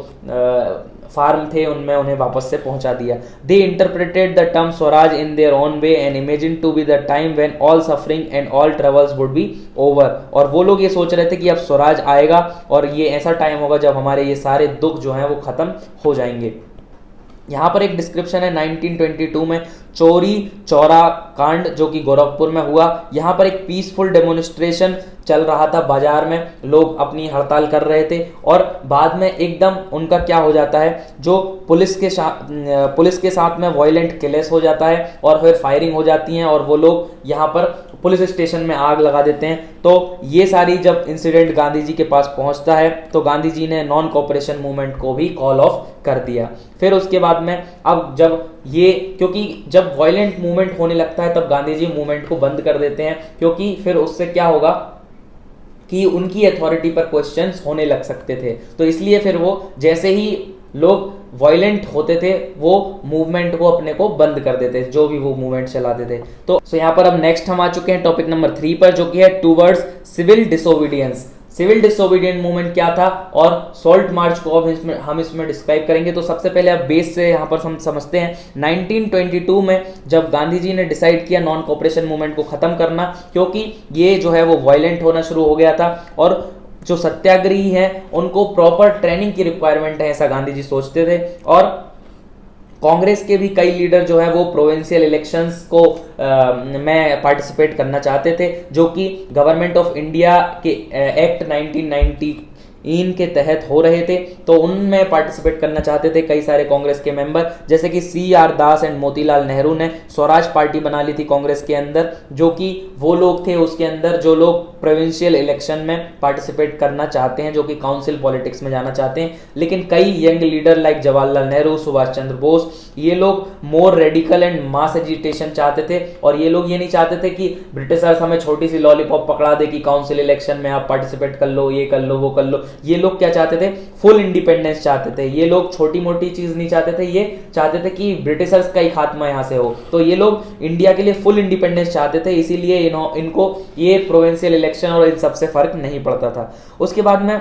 फार्म थे उनमें उन्हें वापस से पहुंचा दिया। They interpreted the term swaraj in their own way and imagine to be the time when all suffering and all troubles would be over, और वो लोग ये सोच रहे थे कि अब स्वराज आएगा और ये ऐसा टाइम होगा जब हमारे ये सारे दुख जो हैं वो खत्म हो जाएंगे। यहाँ पर एक डिस्क्रिप्शन है 1922 में चोरी चौरा कांड जो कि गोरखपुर में हुआ। यहाँ पर एक पीसफुल डेमोन्स्ट्रेशन चल रहा था, बाजार में लोग अपनी हड़ताल कर रहे थे और बाद में एकदम उनका क्या हो जाता है, जो पुलिस के साथ में वायलेंट क्लैश हो जाता है और फिर फायरिंग हो जाती है और वो लोग यहाँ पर पुलिस स्टेशन में आग लगा देते हैं। तो ये सारी जब इंसिडेंट गांधी जी के पास पहुंचता है तो गांधी जी ने नॉन कॉपरेशन मूवमेंट को भी कॉल ऑफ कर दिया। फिर उसके बाद में अब जब ये, क्योंकि जब वायलेंट मूवमेंट होने लगता है तब गांधी जी मूवमेंट को बंद कर देते हैं, क्योंकि फिर उससे क्या होगा कि उनकी अथॉरिटी पर क्वेश्चंस होने लग सकते थे। तो इसलिए फिर वो जैसे ही लोग वायलेंट होते थे वो मूवमेंट को अपने को बंद कर देते थे, जो भी वो मूवमेंट चलाते थे। तो यहाँ पर अब नेक्स्ट हम आ चुके हैं टॉपिक नंबर 3 पर, जो कि है towards civil disobedience. Civil disobedient movement क्या था और सॉल्ट मार्च को अब हम इसमें डिस्क्राइब करेंगे। तो सबसे पहले अब बेस से यहाँ पर हम समझते हैं 1922 में जब गांधी जी ने डिसाइड किया नॉन कॉपरेशन मूवमेंट को खत्म करना, क्योंकि ये जो है वो वायलेंट होना शुरू हो गया था और जो सत्याग्रही हैं उनको प्रॉपर ट्रेनिंग की रिक्वायरमेंट है, ऐसा गांधी जी सोचते थे। और कांग्रेस के भी कई लीडर जो है वो प्रोविंशियल इलेक्शंस को में पार्टिसिपेट करना चाहते थे, जो कि गवर्नमेंट ऑफ इंडिया के एक्ट 1990 के तहत हो रहे थे। तो उनमें पार्टिसिपेट करना चाहते थे कई सारे कांग्रेस के मेंबर, जैसे कि CR Das and Motilal Nehru ने स्वराज पार्टी बना ली थी कांग्रेस के अंदर, जो कि वो लोग थे उसके अंदर जो लोग प्रोविंशियल इलेक्शन में पार्टिसिपेट करना चाहते हैं, जो कि काउंसिल पॉलिटिक्स में जाना चाहते हैं। लेकिन कई young leader like Jawaharlal Nehru, Subhash Chandra Bose, ये लोग more radical and mass agitation चाहते थे। और ये लोग ये नहीं चाहते थे कि ब्रिटिशर्स हमें छोटी सी लॉलीपॉप पकड़ा दे कि काउंसिल इलेक्शन में आप पार्टिसिपेट कर लो, ये कर लो, वो कर लो। ये लोग क्या चाहते थे? फुल इंडिपेंडेंस चाहते थे। ये लोग छोटी मोटी चीज नहीं चाहते थे, ये चाहते थे कि ब्रिटिशर्स का ही खात्मा यहां से हो। तो ये लोग इंडिया के लिए फुल इंडिपेंडेंस चाहते थे, इसीलिए इनको ये प्रोविंशियल इलेक्शन और इन सबसे फर्क नहीं पड़ता था। उसके बाद में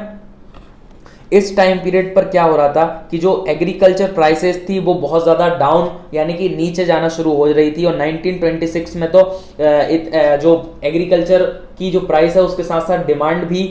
इस टाइम पीरियड पर क्या हो रहा था कि जो एग्रीकल्चर प्राइसेस थी वो बहुत ज़्यादा डाउन यानी कि नीचे जाना शुरू हो रही थी। और 1926 में तो जो एग्रीकल्चर की जो प्राइस है उसके साथ साथ डिमांड भी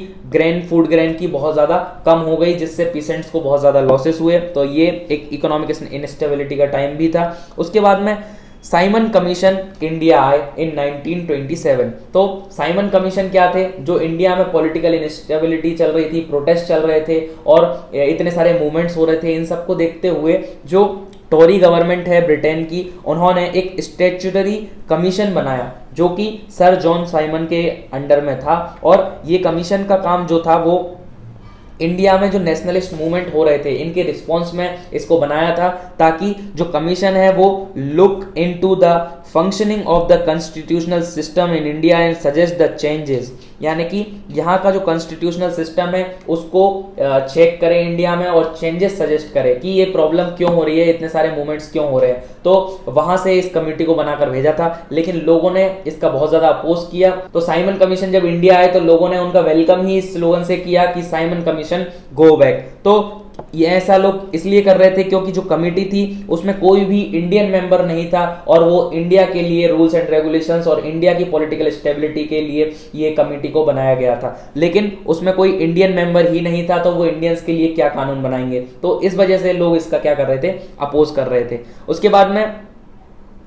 फूड ग्रेन की बहुत ज़्यादा कम हो गई, जिससे पीसेंट्स को बहुत ज़्यादा लॉसेस हुए। तो ये एक इकोनॉमिक इनस्टेबिलिटी का टाइम भी था। उसके बाद में साइमन कमीशन इंडिया आए इन 1927। तो साइमन कमीशन क्या थे? जो इंडिया में पॉलिटिकल इनस्टेबिलिटी चल रही थी, प्रोटेस्ट चल रहे थे और इतने सारे मूवमेंट्स हो रहे थे, इन सबको देखते हुए जो टोरी गवर्नमेंट है ब्रिटेन की, उन्होंने एक स्टैट्यूटरी कमीशन बनाया जो कि सर जॉन साइमन के अंडर में था। और ये कमीशन का काम जो था वो इंडिया में जो नेशनलिस्ट मूवमेंट हो रहे थे इनके रिस्पॉन्स में इसको बनाया था, ताकि जो कमीशन है वो look into the functioning of the constitutional system in India and suggest the changes. यानी कि यहाँ का जो कॉन्स्टिट्यूशनल सिस्टम है उसको चेक करें इंडिया में और चेंजेस सजेस्ट करें कि ये प्रॉब्लम क्यों हो रही है, इतने सारे मूवमेंट्स क्यों हो रहे हैं। तो वहां से इस कमेटी को बनाकर भेजा था, लेकिन लोगों ने इसका बहुत ज्यादा अपोज किया। तो साइमन कमीशन जब इंडिया आए तो लोगों ने उनका वेलकम ही इस स्लोगन से किया कि साइमन कमीशन गो बैक। तो ये ऐसा लोग इसलिए कर रहे थे क्योंकि जो कमेटी थी उसमें कोई भी इंडियन मेंबर नहीं था और वो इंडिया के लिए रूल्स एंड रेगुलेशंस और इंडिया की पॉलिटिकल स्टेबिलिटी के लिए ये कमेटी को बनाया गया था। लेकिन उसमें कोई इंडियन मेंबर ही नहीं था, तो वो इंडियंस के लिए क्या कानून बनाएंगे। तो इस वजह से लोग इसका क्या कर रहे थे? अपोज कर रहे थे। उसके बाद में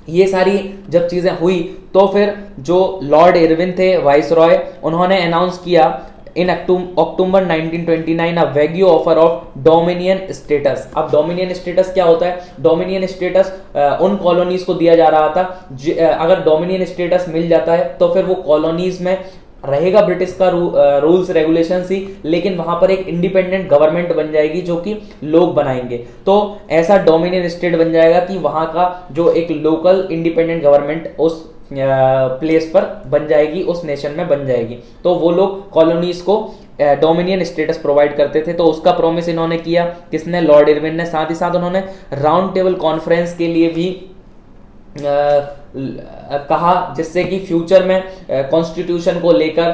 ये सारी जब चीजें हुई तो फिर जो लॉर्ड इरविन थे वाइसरॉय, उन्होंने अनाउंस किया in October 1929 a vague offer of dominion status. अब डोमिनियन स्टेटस क्या होता है? डोमिनियन स्टेटस उन कॉलोनीज को दिया जा रहा था, अगर डोमिनियन स्टेटस मिल जाता है तो फिर वो कॉलोनीज में रहेगा ब्रिटिश का रूल्स रेगुलेशन ही, लेकिन वहां पर एक इंडिपेंडेंट गवर्नमेंट बन जाएगी जो कि लोग बनाएंगे। तो ऐसा डोमिनियन स्टेट बन जाएगा कि वहां का जो एक लोकल इंडिपेंडेंट गवर्नमेंट उस प्लेस पर बन जाएगी, उस नेशन में बन जाएगी। तो वो लोग कॉलोनीज को डोमिनियन स्टेटस प्रोवाइड करते थे। तो उसका प्रॉमिस इन्होंने किया, किसने? लॉर्ड इरविन ने। साथ ही साथ उन्होंने राउंड टेबल कॉन्फ्रेंस के लिए भी कहा, जिससे कि फ्यूचर में कॉन्स्टिट्यूशन को लेकर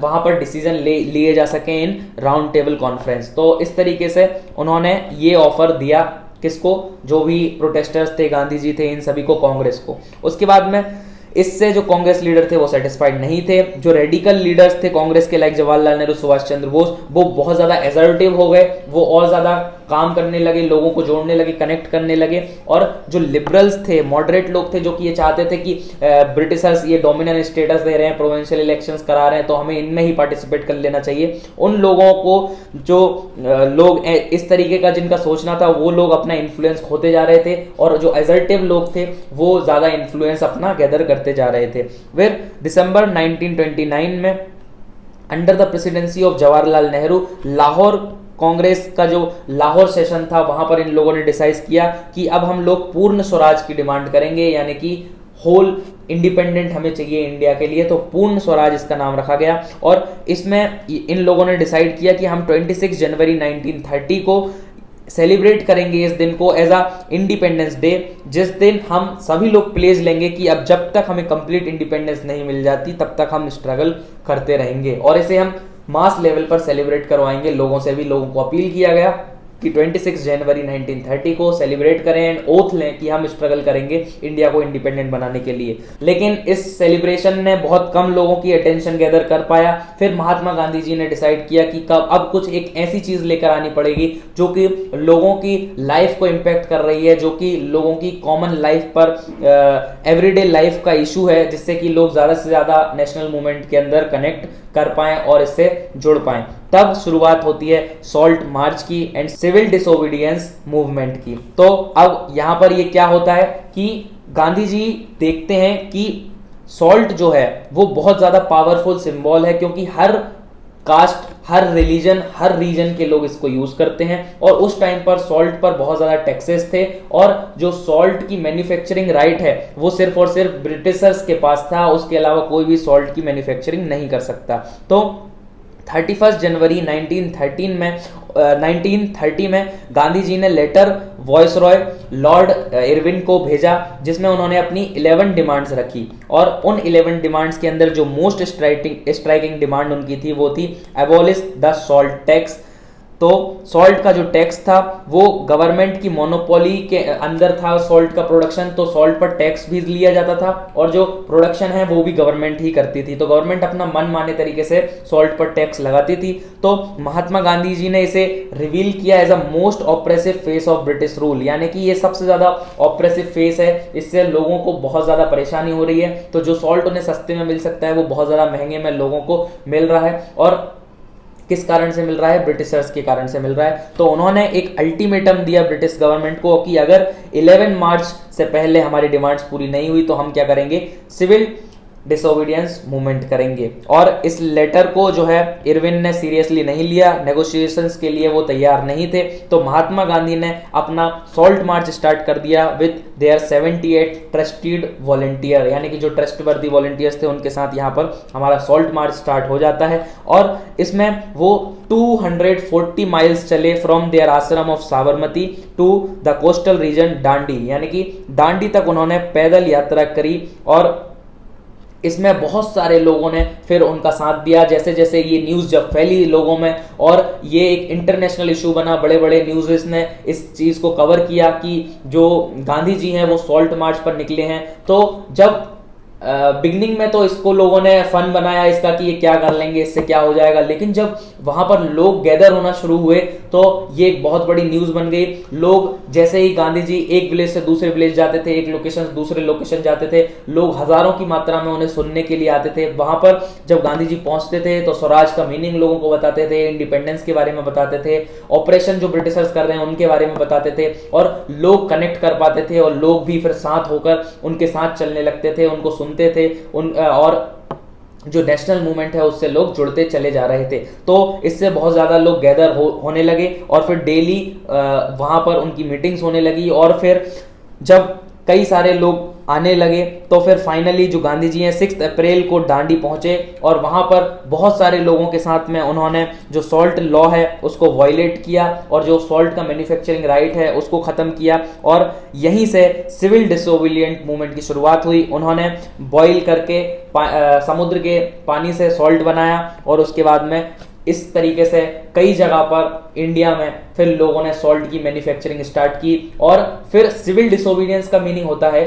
वहां पर डिसीजन लिए जा सके इन राउंड टेबल कॉन्फ्रेंस। तो इस तरीके से उन्होंने ये ऑफर दिया किसको? जो भी प्रोटेस्टर्स थे, गांधी जी थे, इन सभी को, कांग्रेस को। उसके बाद में इससे जो कांग्रेस लीडर थे वो सेटिस्फाइड नहीं थे। जो रेडिकल लीडर्स थे कांग्रेस के लाइक जवाहरलाल नेहरू, सुभाष चंद्र बोस, वो बहुत ज्यादा एसर्टिव हो गए, वो और ज्यादा काम करने लगे, लोगों को जोड़ने लगे, कनेक्ट करने लगे। और जो लिबरल्स थे, मॉडरेट लोग थे, जो कि ये चाहते थे कि ब्रिटिशर्स ये डोमिनेंट स्टेटस दे रहे हैं, प्रोविंशियल इलेक्शंस करा रहे हैं, तो हमें इनमें ही पार्टिसिपेट कर लेना चाहिए। उन लोगों को जो लोग इस तरीके का जिनका सोचना था वो लोग अपना इन्फ्लुएंस खोते जा रहे थे, और जो एसर्टिव लोग थे वो ज्यादा इन्फ्लुएंस अपना गैदर करते जा रहे थे। फिर दिसंबर 1929 में under the presidency of Jawaharlal Nehru, Lahore Congress का जो लाहौर सेशन था वहां पर इन लोगों ने डिसाइड किया कि अब हम लोग पूर्ण स्वराज की डिमांड करेंगे, यानी कि होल इंडिपेंडेंट हमें चाहिए इंडिया के लिए। तो पूर्ण स्वराज इसका नाम रखा गया। और इसमें इन लोगों ने डिसाइड किया कि हम 26 जनवरी 1930 को सेलिब्रेट करेंगे इस दिन को एज अ इंडिपेंडेंस डे, जिस दिन हम सभी लोग प्लेज लेंगे कि अब जब तक हमें कंप्लीट इंडिपेंडेंस नहीं मिल जाती तब तक हम स्ट्रगल करते रहेंगे। और इसे हम मास लेवल पर सेलिब्रेट करवाएंगे। लोगों से भी लोगों को अपील किया गया कि 26 जनवरी 1930 को सेलिब्रेट करें एंड ओथ लें कि हम स्ट्रगल करेंगे इंडिया को इंडिपेंडेंट बनाने के लिए। लेकिन इस सेलिब्रेशन ने बहुत कम लोगों की अटेंशन गैदर कर पाया। फिर महात्मा गांधी जी ने डिसाइड किया कि कब अब कुछ एक ऐसी चीज लेकर आनी पड़ेगी जो कि लोगों की लाइफ को इम्पैक्ट कर रही है, जो कि लोगों की कॉमन लाइफ पर एवरीडे लाइफ का इशू है, जिससे कि लोग ज्यादा से ज्यादा नेशनल मूवमेंट के अंदर कनेक्ट कर पाएं और इससे जुड़ पाएं। तब शुरुआत होती है सॉल्ट मार्च की एंड सिविल डिसोबीडियंस मूवमेंट की। तो अब यहां पर ये क्या होता है कि गांधी जी देखते हैं कि सॉल्ट जो है वो बहुत ज्यादा पावरफुल सिंबल है, क्योंकि हर कास्ट, हर रिलीजन, हर रीजन के लोग इसको यूज करते हैं। और उस टाइम पर सॉल्ट पर बहुत ज्यादा टैक्सेस थे, और जो सॉल्ट की मैन्युफैक्चरिंग राइट है वो सिर्फ और सिर्फ ब्रिटिशर्स के पास था, उसके अलावा कोई भी सॉल्ट की मैन्युफैक्चरिंग नहीं कर सकता। तो 31 जनवरी 1930 में गांधी जी ने लेटर वॉइसरॉय लॉर्ड इरविन को भेजा, जिसमें उन्होंने अपनी 11 डिमांड्स रखी। और उन 11 डिमांड्स के अंदर जो मोस्ट स्ट्राइकिंग डिमांड उनकी थी वो थी एबॉलिश द सॉल्ट टैक्स। तो सॉल्ट का जो टैक्स था वो गवर्नमेंट की मोनोपोली के अंदर था सॉल्ट का प्रोडक्शन, तो सॉल्ट पर टैक्स भी लिया जाता था और जो प्रोडक्शन है वो भी गवर्नमेंट ही करती थी। तो गवर्नमेंट अपना मनमाने तरीके से सॉल्ट पर टैक्स लगाती थी। तो महात्मा गांधी जी ने इसे रिवील किया as a most oppressive face of British rule, यानी कि ये सबसे ज्यादा ऑप्रेसिव फेस है, इससे लोगों को बहुत ज्यादा परेशानी हो रही है। तो जो सॉल्ट उन्हें सस्ते में मिल सकता है वो बहुत ज्यादा महंगे में लोगों को मिल रहा है। और किस कारण से मिल रहा है? ब्रिटिशर्स के कारण से मिल रहा है। तो उन्होंने एक अल्टीमेटम दिया ब्रिटिश गवर्नमेंट को कि अगर 11 मार्च से पहले हमारी डिमांड्स पूरी नहीं हुई तो हम क्या करेंगे? सिविल डिसोबीडियंस मूवमेंट करेंगे। और इस लेटर को जो है इरविन ने सीरियसली नहीं लिया, नेगोशिएशंस के लिए वो तैयार नहीं थे। तो महात्मा गांधी ने अपना सॉल्ट मार्च स्टार्ट कर दिया विद देयर 78 ट्रस्टेड वॉलंटियर, यानी कि जो ट्रस्टवर्दी वॉलंटियर्स थे उनके साथ यहाँ पर हमारा सॉल्ट मार्च स्टार्ट हो जाता है। और इसमें वो 240 माइल्स चले from their ashram of Sabarmati to the coastal region Dandi, यानी कि डांडी तक उन्होंने पैदल यात्रा करी। और इसमें बहुत सारे लोगों ने फिर उनका साथ दिया। जैसे जैसे ये न्यूज़ जब फैली लोगों में और ये एक इंटरनेशनल इशू बना, बड़े बड़े न्यूज़ ने इस चीज़ को कवर किया कि जो गांधी जी हैं वो सॉल्ट मार्च पर निकले हैं। तो जब बिगनिंग में तो इसको लोगों ने फन बनाया इसका कि ये क्या कर लेंगे, इससे क्या हो जाएगा, लेकिन जब वहां पर लोग गैदर होना शुरू हुए तो ये एक बहुत बड़ी न्यूज बन गई। लोग जैसे ही गांधी जी एक विलेज से दूसरे विलेज जाते थे, एक लोकेशन से दूसरे लोकेशन जाते थे, लोग हजारों की मात्रा में उन्हें सुनने के लिए आते थे। वहां पर जब गांधी जी पहुंचते थे तो स्वराज का मीनिंग लोगों को बताते थे, इंडिपेंडेंस के बारे में बताते थे, ऑपरेशन जो ब्रिटिशर्स कर रहे हैं उनके बारे में बताते थे, और लोग कनेक्ट कर पाते थे और लोग भी फिर साथ होकर उनके साथ चलने लगते थे, उनको सुनते थे और जो नेशनल मूवमेंट है उससे लोग जुड़ते चले जा रहे थे। तो इससे बहुत ज्यादा लोग गैदर होने लगे और फिर डेली वहां पर उनकी मीटिंग्स होने लगी। और फिर जब कई सारे लोग आने लगे तो फिर फाइनली जो गांधी जी हैं 6 अप्रैल को डांडी पहुंचे और वहां पर बहुत सारे लोगों के साथ में उन्होंने जो सॉल्ट लॉ है उसको वायलेट किया और जो सॉल्ट का मैन्युफैक्चरिंग राइट है उसको खत्म किया। और यहीं से सिविल डिसोबीडिएंट मूवमेंट की शुरुआत हुई। उन्होंने बॉईल करके समुद्र के पानी से सॉल्ट बनाया और उसके बाद में इस तरीके से कई जगह पर इंडिया में फिर लोगों ने सॉल्ट की मैन्युफैक्चरिंग स्टार्ट की। और फिर सिविल डिसोबीडियंस का मीनिंग होता है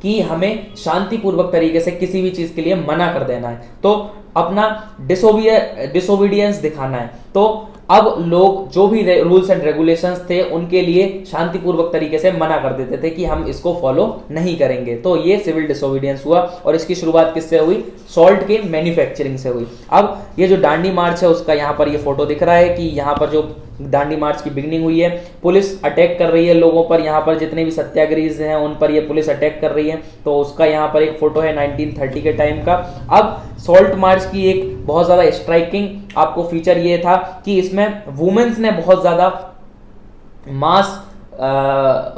कि हमें शांतिपूर्वक तरीके से किसी भी चीज के लिए मना कर देना है, तो अपना डिसोबीडियंस दिखाना है। तो अब लोग जो भी रूल्स एंड रेगुलेशंस थे उनके लिए शांतिपूर्वक तरीके से मना कर देते थे कि हम इसको फॉलो नहीं करेंगे। तो ये सिविल डिसोबीडियंस हुआ और इसकी शुरुआत किससे हुई? सॉल्ट के मैन्युफैक्चरिंग से हुई। अब ये जो डांडी मार्च है उसका यहाँ पर ये फोटो दिख रहा है कि यहाँ पर जो दांडी मार्च की बिगनिंग हुई है, पुलिस अटैक कर रही है लोगों पर, यहाँ पर जितने भी सत्याग्रही हैं उन पर ये पुलिस अटैक कर रही है। तो उसका यहाँ पर एक फोटो है 1930 के टाइम का। अब सॉल्ट मार्च की एक बहुत ज्यादा स्ट्राइकिंग आपको फीचर ये था कि इसमें वुमेन्स ने बहुत ज्यादा मास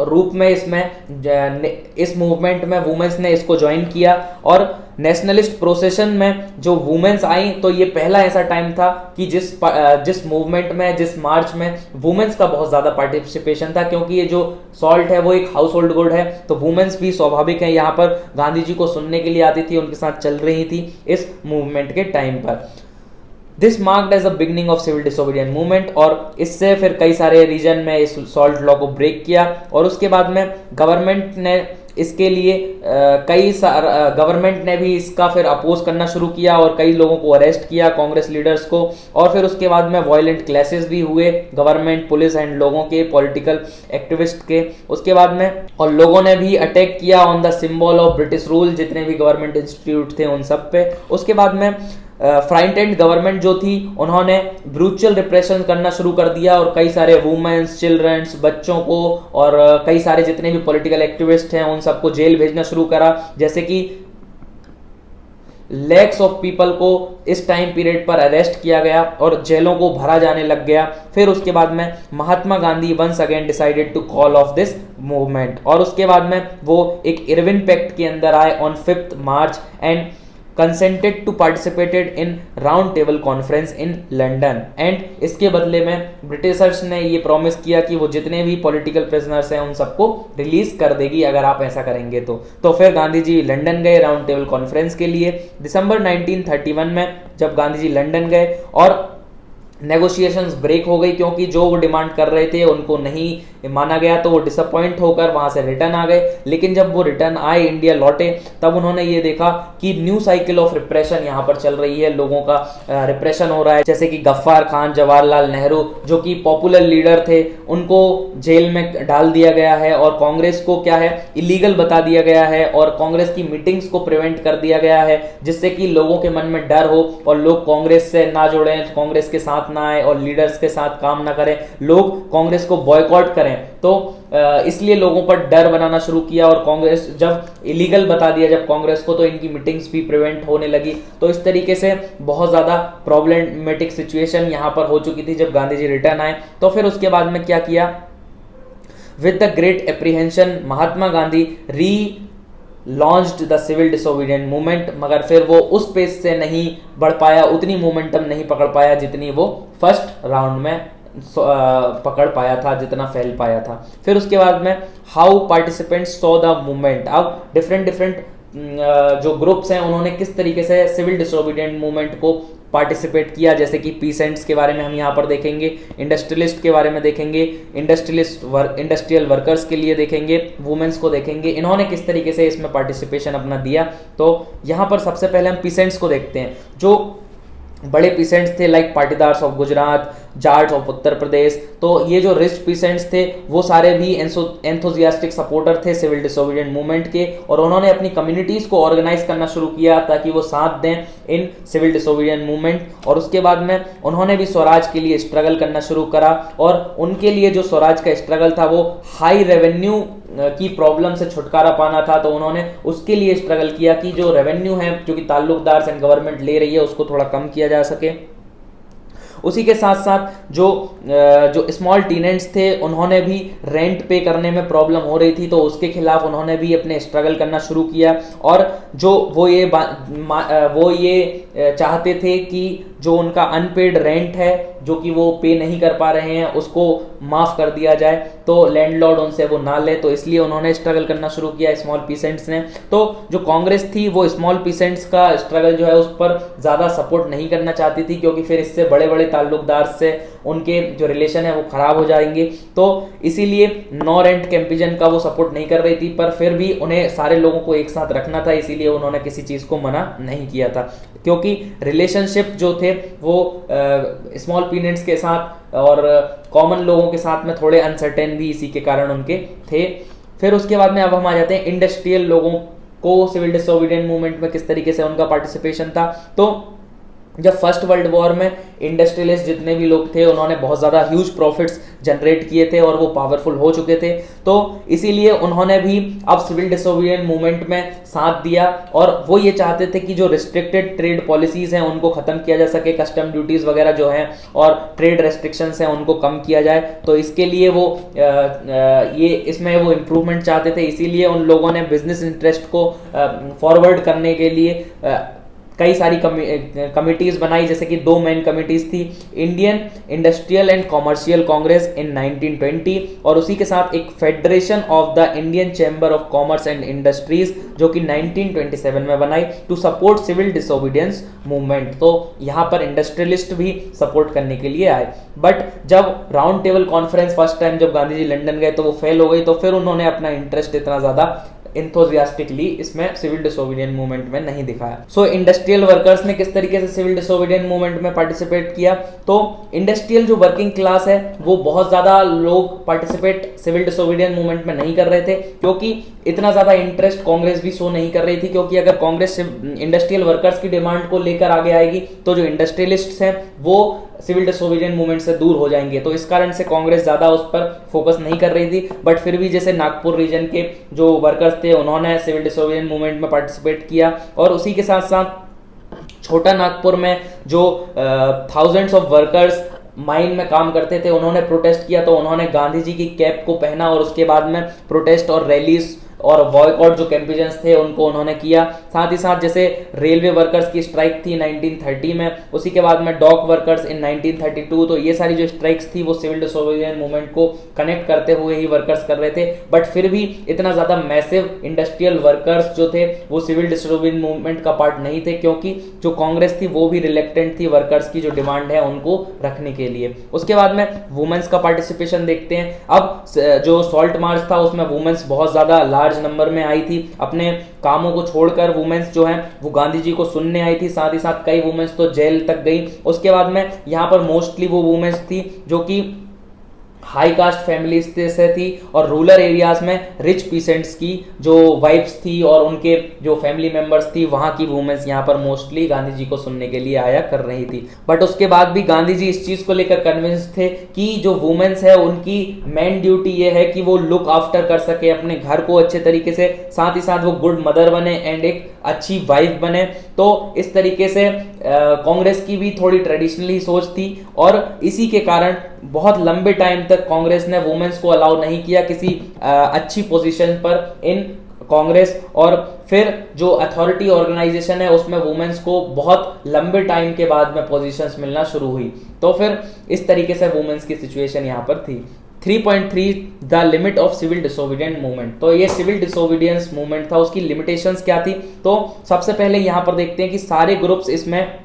रूप में इस मूवमेंट में वुमेन्स ने इसको ज्वाइन किया। और नेशनलिस्ट प्रोसेशन में जो वुमेन्स आई तो ये पहला ऐसा टाइम था कि जिस मूवमेंट में, जिस मार्च में वुमेन्स का बहुत ज्यादा पार्टिसिपेशन था, क्योंकि ये जो सॉल्ट है वो एक हाउस होल्ड गुड है। तो वुमेन्स भी स्वाभाविक है यहाँ पर गांधी जी को सुनने के लिए आती थी, उनके साथ चल रही थी इस मूवमेंट के टाइम पर। This marked as a beginning of civil disobedient movement. और इससे फिर कई सारे रीजन में इस सॉल्ट लॉ को ब्रेक किया और उसके बाद में गवर्नमेंट ने इसके लिए गवर्नमेंट ने भी इसका फिर अपोज करना शुरू किया और कई लोगों को अरेस्ट किया, कांग्रेस लीडर्स को। और फिर उसके बाद में वायलेंट क्लैशेस भी हुए गवर्नमेंट, पुलिस एंड लोगों के, पॉलिटिकल एक्टिविस्ट के। उसके बाद में और लोगों ने भी अटैक किया on the symbol of British rule, जितने भी गवर्नमेंट इंस्टीट्यूट थे उन सब पे। उसके बाद में फ्राइटेंड गवर्नमेंट जो थी उन्होंने ब्रूचल रिप्रेशन करना शुरू कर दिया और कई सारे वुमेन्स, चिल्ड्रंस, बच्चों को और कई सारे जितने भी पॉलिटिकल एक्टिविस्ट हैं उन सबको जेल भेजना शुरू करा। जैसे कि लैक्स ऑफ पीपल को इस टाइम पीरियड पर अरेस्ट किया गया और जेलों को भरा जाने लग गया। फिर उसके बाद में Mahatma Gandhi once again decided to call off this movement, और उसके बाद में वो एक इरविन पैक्ट के अंदर आए on 5 March and consented to participated in round table conference in London. And इसके बदले में ब्रिटिशर्स ने ये प्रॉमिस किया कि वो जितने भी पॉलिटिकल प्रिजनर्स हैं उन सबको रिलीज कर देगी अगर आप ऐसा करेंगे तो फिर गांधी जी लंदन गए राउंड टेबल कॉन्फ्रेंस के लिए। दिसंबर 1931 में जब गांधी जी लंदन गए और नेगोशिएशंस ब्रेक हो गई, क्योंकि जो वो डिमांड कर रहे थे उनको नहीं माना गया, तो वो डिसअपॉइंट होकर वहां से रिटर्न आ गए। लेकिन जब वो रिटर्न आए, इंडिया लौटे, तब उन्होंने ये देखा कि न्यू साइकिल ऑफ रिप्रेशन यहाँ पर चल रही है, लोगों का रिप्रेशन हो रहा है। जैसे कि गफ्फार खान, जवाहरलाल नेहरू जो कि पॉपुलर लीडर थे, उनको जेल में डाल दिया गया है और कांग्रेस को क्या है इलीगल बता दिया गया है और कांग्रेस की मीटिंग्स को प्रिवेंट कर दिया गया है, जिससे कि लोगों के मन में डर हो और लोग कांग्रेस से ना जुड़े, कांग्रेस के साथ ना आए और लीडर्स के साथ काम ना करें, लोग कांग्रेस को बॉयकॉट करें। तो इसलिए लोगों पर डर बनाना शुरू किया और कांग्रेस जब इलीगल बता दिया जब कांग्रेस को, तो इनकी मीटिंग्स भी प्रिवेंट होने लगी। तो इस तरीके से बहुत ज्यादा प्रॉब्लमेटिक सिचुएशन यहां पर हो चुकी थी जब गांधी जी रिटर्न आए। तो फिर उसके बाद में क्या किया, with the great apprehension Mahatma Gandhi relaunched the civil disobedient movement, मगर फिर वो उस पेस से नहीं बढ़ पाया, उतनी मोमेंटम नहीं पकड़ पाया जितनी वो फर्स्ट राउंड में पकड़ पाया था, जितना फैल पाया था। फिर उसके बाद में how participants saw the movement, अब डिफरेंट जो ग्रुप्स हैं उन्होंने किस तरीके से सिविल डिसोबीडिएंट मूवमेंट को पार्टिसिपेट किया। जैसे कि पीसेंट्स के बारे में हम यहाँ पर देखेंगे, इंडस्ट्रियलिस्ट के बारे में देखेंगे, इंडस्ट्रियल वर्कर्स के लिए देखेंगे, वुमेन्स को देखेंगे, इन्होंने किस तरीके से इसमें पार्टिसिपेशन अपना दिया। तो यहाँ पर सबसे पहले हम पीसेंट्स को देखते हैं। जो बड़े पीसेंट्स थे like Patidars of Gujarat, Jats of Uttar Pradesh, तो ये जो रिच पीसेंट्स थे वो सारे भी एंथुजियास्टिक सपोर्टर थे सिविल डिसोबीडिएंट मूवमेंट के, और उन्होंने अपनी कम्युनिटीज को ऑर्गेनाइज करना शुरू किया ताकि वो साथ दें इन सिविल डिसोबीडिएंट मूवमेंट। और उसके बाद में उन्होंने भी स्वराज के लिए स्ट्रगल करना शुरू करा, और उनके लिए जो स्वराज का स्ट्रगल था वो हाई रेवेन्यू की प्रॉब्लम से छुटकारा पाना था। तो उन्होंने उसके लिए स्ट्रगल किया कि जो रेवेन्यू है जो कि ताल्लुकदार एंड गवर्नमेंट ले रही है उसको थोड़ा कम किया जा सके। उसी के साथ साथ जो स्मॉल टेनेंट्स थे उन्होंने भी रेंट पे करने में प्रॉब्लम हो रही थी, तो उसके खिलाफ उन्होंने भी अपने स्ट्रगल करना शुरू किया। और जो वो ये चाहते थे कि जो उनका अनपेड रेंट है जो कि वो पे नहीं कर पा रहे हैं उसको माफ कर दिया जाए, तो लैंडलॉर्ड उनसे वो ना ले, तो इसलिए उन्होंने स्ट्रगल करना शुरू किया स्मॉल पीसेंट्स ने। तो जो कांग्रेस थी वो स्मॉल पीसेंट्स का स्ट्रगल जो है उस पर ज्यादा सपोर्ट नहीं करना चाहती थी, क्योंकि फिर इससे बड़े बड़े ताल्लुकदार से उनके जो रिलेशन है वो खराब हो जाएंगे। तो इसीलिए नो रेंट कैंपेन का वो सपोर्ट नहीं कर रही थी, पर फिर भी उन्हें सारे लोगों को एक साथ रखना था, इसीलिए उन्होंने किसी चीज को मना नहीं किया था, क्योंकि रिलेशनशिप जो थे वो स्मॉल पीनेंट्स के साथ और कॉमन लोगों के साथ में थोड़े अनसर्टेन भी इसी के कारण उनके थे। फिर उसके बाद में अब हम आ जाते हैं इंडस्ट्रियल लोगों को सिविल डिसोबीडिएंट मूवमेंट में किस तरीके से उनका पार्टिसिपेशन था। तो जब फर्स्ट वर्ल्ड वॉर में इंडस्ट्रियलिस्ट जितने भी लोग थे उन्होंने बहुत ज़्यादा ह्यूज प्रॉफिट्स जनरेट किए थे और वो पावरफुल हो चुके थे, तो इसीलिए उन्होंने भी अब सिविल डिसोबीडिएंट मूवमेंट में साथ दिया, और वो ये चाहते थे कि जो रिस्ट्रिक्टेड ट्रेड पॉलिसीज हैं उनको खत्म किया जा सके, कस्टम ड्यूटीज वगैरह जो हैं और ट्रेड रेस्ट्रिक्शंस हैं उनको कम किया जाए। तो इसके लिए वो इसमें वो इम्प्रूवमेंट चाहते थे, इसीलिए उन लोगों ने बिजनेस इंटरेस्ट को फॉरवर्ड करने के लिए कई सारी कमिटीज बनाई, जैसे कि दो मेन कमिटीज थी, Indian Industrial and Commercial Congress in 1920 और उसी के साथ एक Federation of the Indian Chamber of Commerce and Industries जो कि 1927 में बनाई to support civil disobedience movement. तो यहाँ पर इंडस्ट्रियलिस्ट भी सपोर्ट करने के लिए आए, बट जब round table conference first time जब गांधी जी लंदन गए तो वो फेल हो गई, तो फिर उन्होंने अपना इंटरेस्ट इतना ज्यादा एंथुसियास्टिकली इसमें सिविल डिसोबीडिएंट मूवमेंट में नहीं दिखाया। सो इंडस्ट्रियल वर्कर्स ने किस तरीके से सिविल डिसोबीडिएंट मूवमेंट में पार्टिसिपेट किया, तो इंडस्ट्रियल जो वर्किंग क्लास है वो बहुत ज्यादा लोग पार्टिसिपेट सिविल डिसोबीडिएंट मूवमेंट में नहीं कर रहे थे, क्योंकि इतना ज्यादा इंटरेस्ट कांग्रेस भी शो नहीं कर रही थी, क्योंकि अगर कांग्रेस इंडस्ट्रियल वर्कर्स की डिमांड को लेकर आगे आएगी तो जो इंडस्ट्रियलिस्ट्स हैं वो सिविल डिसोबीडिएंट मूवमेंट से दूर हो जाएंगे, तो इस कारण से कांग्रेस ज्यादा उस पर फोकस नहीं कर रही थी। बट फिर भी जैसे नागपुर रीजन के जो वर्कर्स थे उन्होंने सिविल डिसोबीडिएंट मूवमेंट में पार्टिसिपेट किया, और उसी के साथ साथ छोटा नागपुर में जो थाउजेंड्स ऑफ वर्कर्स माइन में काम करते थे, उन्होंने प्रोटेस्ट किया, तो उन्होंने गांधी जी की कैप को पहना और उसके बाद में प्रोटेस्ट और रैलीज और बॉयकॉट जो कैंपेन्स थे उनको उन्होंने किया। साथ ही साथ जैसे रेलवे वर्कर्स की स्ट्राइक थी 1930 में, उसी के बाद में डॉक वर्कर्स इन 1932, तो ये सारी जो स्ट्राइक्स थी वो सिविल डिसोबीडियंस मूवमेंट को कनेक्ट करते हुए ही वर्कर्स कर रहे थे। बट फिर भी इतना ज्यादा मैसिव इंडस्ट्रियल वर्कर्स जो थे वो सिविल डिसोबीडियंस मूवमेंट का पार्ट नहीं थे, क्योंकि जो कांग्रेस थी वो भी रिलेक्टेंट थी वर्कर्स की जो डिमांड है उनको रखने के लिए। उसके बाद में वुमेन्स का पार्टिसिपेशन देखते हैं। अब जो सॉल्ट मार्च था उसमें वुमेन्स बहुत ज्यादा लार्ज नंबर में आई थी, अपने कामों को छोड़कर वुमेन्स जो हैं वो गांधी जी को सुनने आई थी। साथ ही साथ कई वुमेन्स तो जेल तक गई। उसके बाद में यहाँ पर मोस्टली वो वुमेन्स थी जो कि हाई कास्ट फैमिलीज से थी और रूरल एरियाज में रिच पीसेंट्स की जो वाइफ्स थी और उनके जो फैमिली मेंबर्स थी वहां की वुमेन्स यहाँ पर मोस्टली गांधी जी को सुनने के लिए आया कर रही थी। बट उसके बाद भी गांधी जी इस चीज को लेकर कन्विंस थे कि जो वुमेन्स है उनकी मेन ड्यूटी ये है कि वो लुक आफ्टर कर सके अपने घर को अच्छे तरीके से, साथ ही साथ वो गुड मदर बने एंड एक अच्छी वाइफ बने। तो इस तरीके से कांग्रेस की भी थोड़ी ट्रेडिशनली सोच थी और इसी के कारण बहुत लंबे टाइम तक कांग्रेस ने वुमेन्स को अलाउ नहीं किया किसी अच्छी पोजीशन पर इन कांग्रेस। और फिर जो अथॉरिटी ऑर्गेनाइजेशन है उसमें वुमेन्स को बहुत लंबे टाइम के बाद में पोजीशंस मिलना शुरू हुई। तो फिर इस तरीके से वुमेन्स की सिचुएशन यहाँ पर थी। 3.3 the limit of civil disobedience movement. तो ये सिविल डिसोबीडियंस मूवमेंट था, उसकी लिमिटेशंस क्या थी। तो सबसे पहले यहां पर देखते हैं कि सारे ग्रुप्स इसमें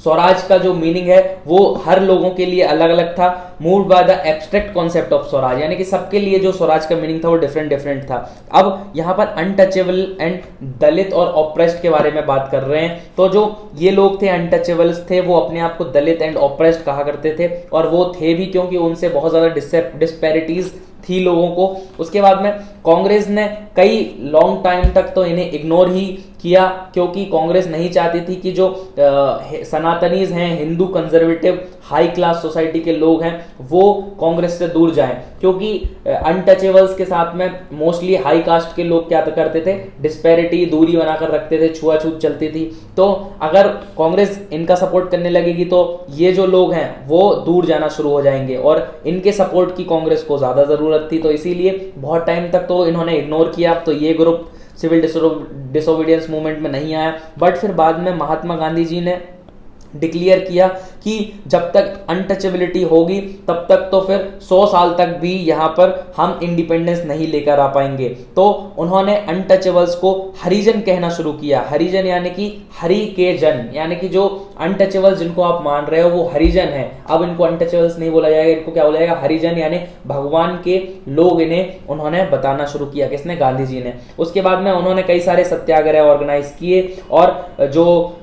स्वराज का जो मीनिंग है वो हर लोगों के लिए अलग अलग था। Moved by the abstract concept of swaraj, यानी कि सबके लिए जो स्वराज का मीनिंग था वो डिफरेंट डिफरेंट था। अब यहाँ पर अनटचेबल एंड दलित और ऑप्रेस्ड के बारे में बात कर रहे हैं। तो जो ये लोग थे अनटचेबल्स थे वो अपने आप को दलित एंड ऑप्रेस्ड कहा करते थे और वो थे भी क्योंकि उनसे बहुत ज्यादा डिस्पैरिटीज थी लोगों को। उसके बाद में कांग्रेस ने कई लॉन्ग टाइम तक तो इन्हें इग्नोर ही किया क्योंकि कांग्रेस नहीं चाहती थी कि जो सनातनीज हैं, Hindu conservative high class society के लोग हैं वो कांग्रेस से दूर जाएं, क्योंकि अनटचेबल्स के साथ में मोस्टली हाई कास्ट के लोग क्या करते थे, डिस्पैरिटी दूरी बनाकर रखते थे, छुआछूत चलती थी। तो अगर कांग्रेस इनका सपोर्ट करने लगेगी तो ये जो लोग हैं वो दूर जाना शुरू हो जाएंगे और इनके सपोर्ट की कांग्रेस को ज्यादा जरूरत थी। तो इसीलिए बहुत टाइम तक तो इन्होंने इग्नोर किया। तो ये ग्रुप सिविल डिसोबीडियंस मूवमेंट में नहीं आया। बट फिर बाद में महात्मा गांधी जी ने डिक्लेयर किया कि जब तक अनटचेबिलिटी होगी तब तक तो फिर 100 साल तक भी यहाँ पर हम इंडिपेंडेंस नहीं लेकर आ पाएंगे। तो उन्होंने अनटचेबल्स को हरिजन कहना शुरू किया। हरिजन यानी कि हरि के जन, यानी कि जो अनटचेबल्स जिनको आप मान रहे हो वो हरिजन है। अब इनको अनटचेबल्स नहीं बोला जाएगा, इनको क्या बोला जाएगा, हरिजन, यानी भगवान के लोग इन्हें उन्होंने बताना शुरू किया। किसने? गांधी जी ने। उसके बाद में उन्होंने कई सारे सत्याग्रह ऑर्गेनाइज किए और जो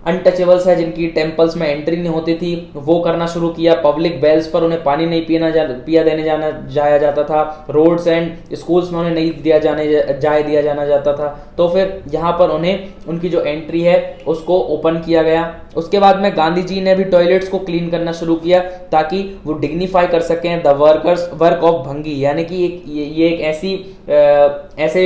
अनटचेबल्स है जिनकी टेम्पल्स में एंट्री नहीं होती थी वो करना शुरू किया। पब्लिक बेल्स पर उन्हें पानी नहीं पिया देने जाया जाता था। रोड्स एंड स्कूल्स में उन्हें नहीं दिया जाना जाता था। तो फिर यहाँ पर उन्हें उनकी जो एंट्री है उसको ओपन किया गया। उसके बाद में गांधी जी ने भी टॉयलेट्स को क्लीन करना शुरू किया ताकि वो डिग्निफाई कर सकें द वर्क ऑफ भंगी, यानी कि ये एक ऐसे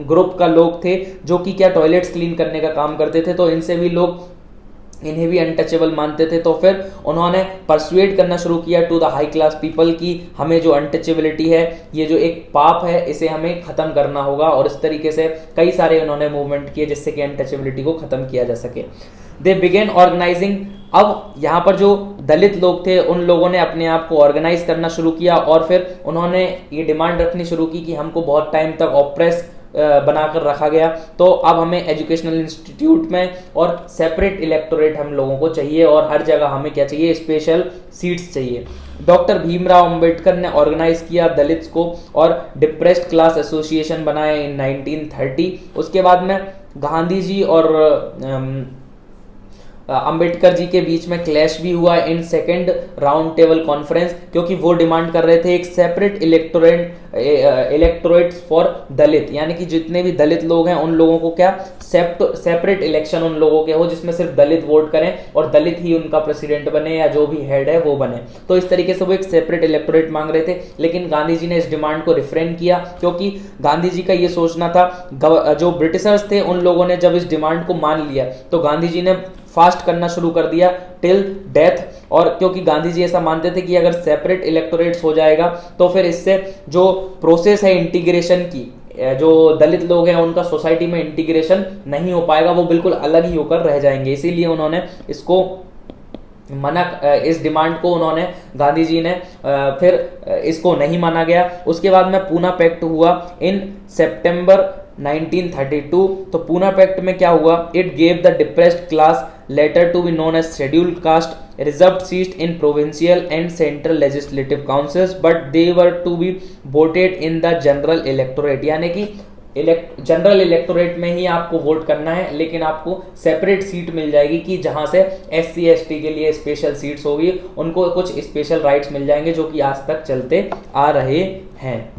ग्रुप का लोग थे जो कि क्या टॉयलेट्स क्लीन करने का काम करते थे। तो इनसे भी लोग इन्हें भी अनटचेबल मानते थे। तो फिर उन्होंने परसुएट करना शुरू किया to the high class people की हमें जो अनटचेबिलिटी है, ये जो एक पाप है, इसे हमें खत्म करना होगा। और इस तरीके से कई सारे उन्होंने मूवमेंट किए जिससे कि अनटचेबिलिटी को खत्म किया जा सके। दे बिगेन ऑर्गेनाइजिंग। अब यहाँ पर जो दलित लोग थे उन लोगों ने अपने आप को ऑर्गेनाइज करना शुरू किया और फिर उन्होंने ये डिमांड रखनी शुरू की कि हमको बहुत टाइम तक ऑप्रेस बनाकर रखा गया, तो अब हमें एजुकेशनल इंस्टीट्यूट में और सेपरेट इलेक्टोरेट हम लोगों को चाहिए और हर जगह हमें क्या चाहिए, स्पेशल सीट्स चाहिए। डॉक्टर भीमराव अंबेडकर ने ऑर्गेनाइज किया दलित्स को और डिप्रेस्ड क्लास एसोसिएशन बनाया इन 1930। उसके बाद में गांधी जी और अंबेडकर जी के बीच में क्लैश भी हुआ in second round table conference, क्योंकि वो डिमांड कर रहे थे एक सेपरेट इलेक्टोरेट फॉर दलित, यानी कि जितने भी दलित लोग हैं उन लोगों को क्या सेपरेट इलेक्शन उन लोगों के हो जिसमें सिर्फ दलित वोट करें और दलित ही उनका प्रेसिडेंट बने या जो भी हेड है वो बने। तो इस तरीके से वो एक सेपरेट इलेक्टोरेट मांग रहे थे, लेकिन गांधी जी ने इस डिमांड को रिफ्रेन किया, क्योंकि गांधी जी का ये सोचना था, जो ब्रिटिशर्स थे उन लोगों ने जब इस डिमांड को मान लिया तो गांधी जी ने फास्ट करना शुरू कर दिया टिल डेथ। और क्योंकि गांधी जी ऐसा मानते थे कि अगर सेपरेट इलेक्टोरेट्स हो जाएगा तो फिर इससे जो प्रोसेस है इंटीग्रेशन की, जो दलित लोग हैं उनका सोसाइटी में इंटीग्रेशन नहीं हो पाएगा, वो बिल्कुल अलग ही होकर रह जाएंगे। इसीलिए उन्होंने इसको इस डिमांड को उन्होंने गांधी जी ने फिर इसको नहीं माना गया। उसके बाद में पूना पैक्ट हुआ इन सितंबर 1932। तो पूना पैक्ट में क्या हुआ, it gave the depressed class later to be known as scheduled caste reserved seat in provincial and central legislative councils but they were to be voted in the general electorate, यानी कि general electorate में ही आपको vote करना है, लेकिन आपको separate seat मिल जाएगी कि जहां से SC ST के लिए स्पेशल सीट्स होगी, उनको कुछ स्पेशल राइट्स मिल जाएंगे जो कि आज तक चलते आ रहे हैं।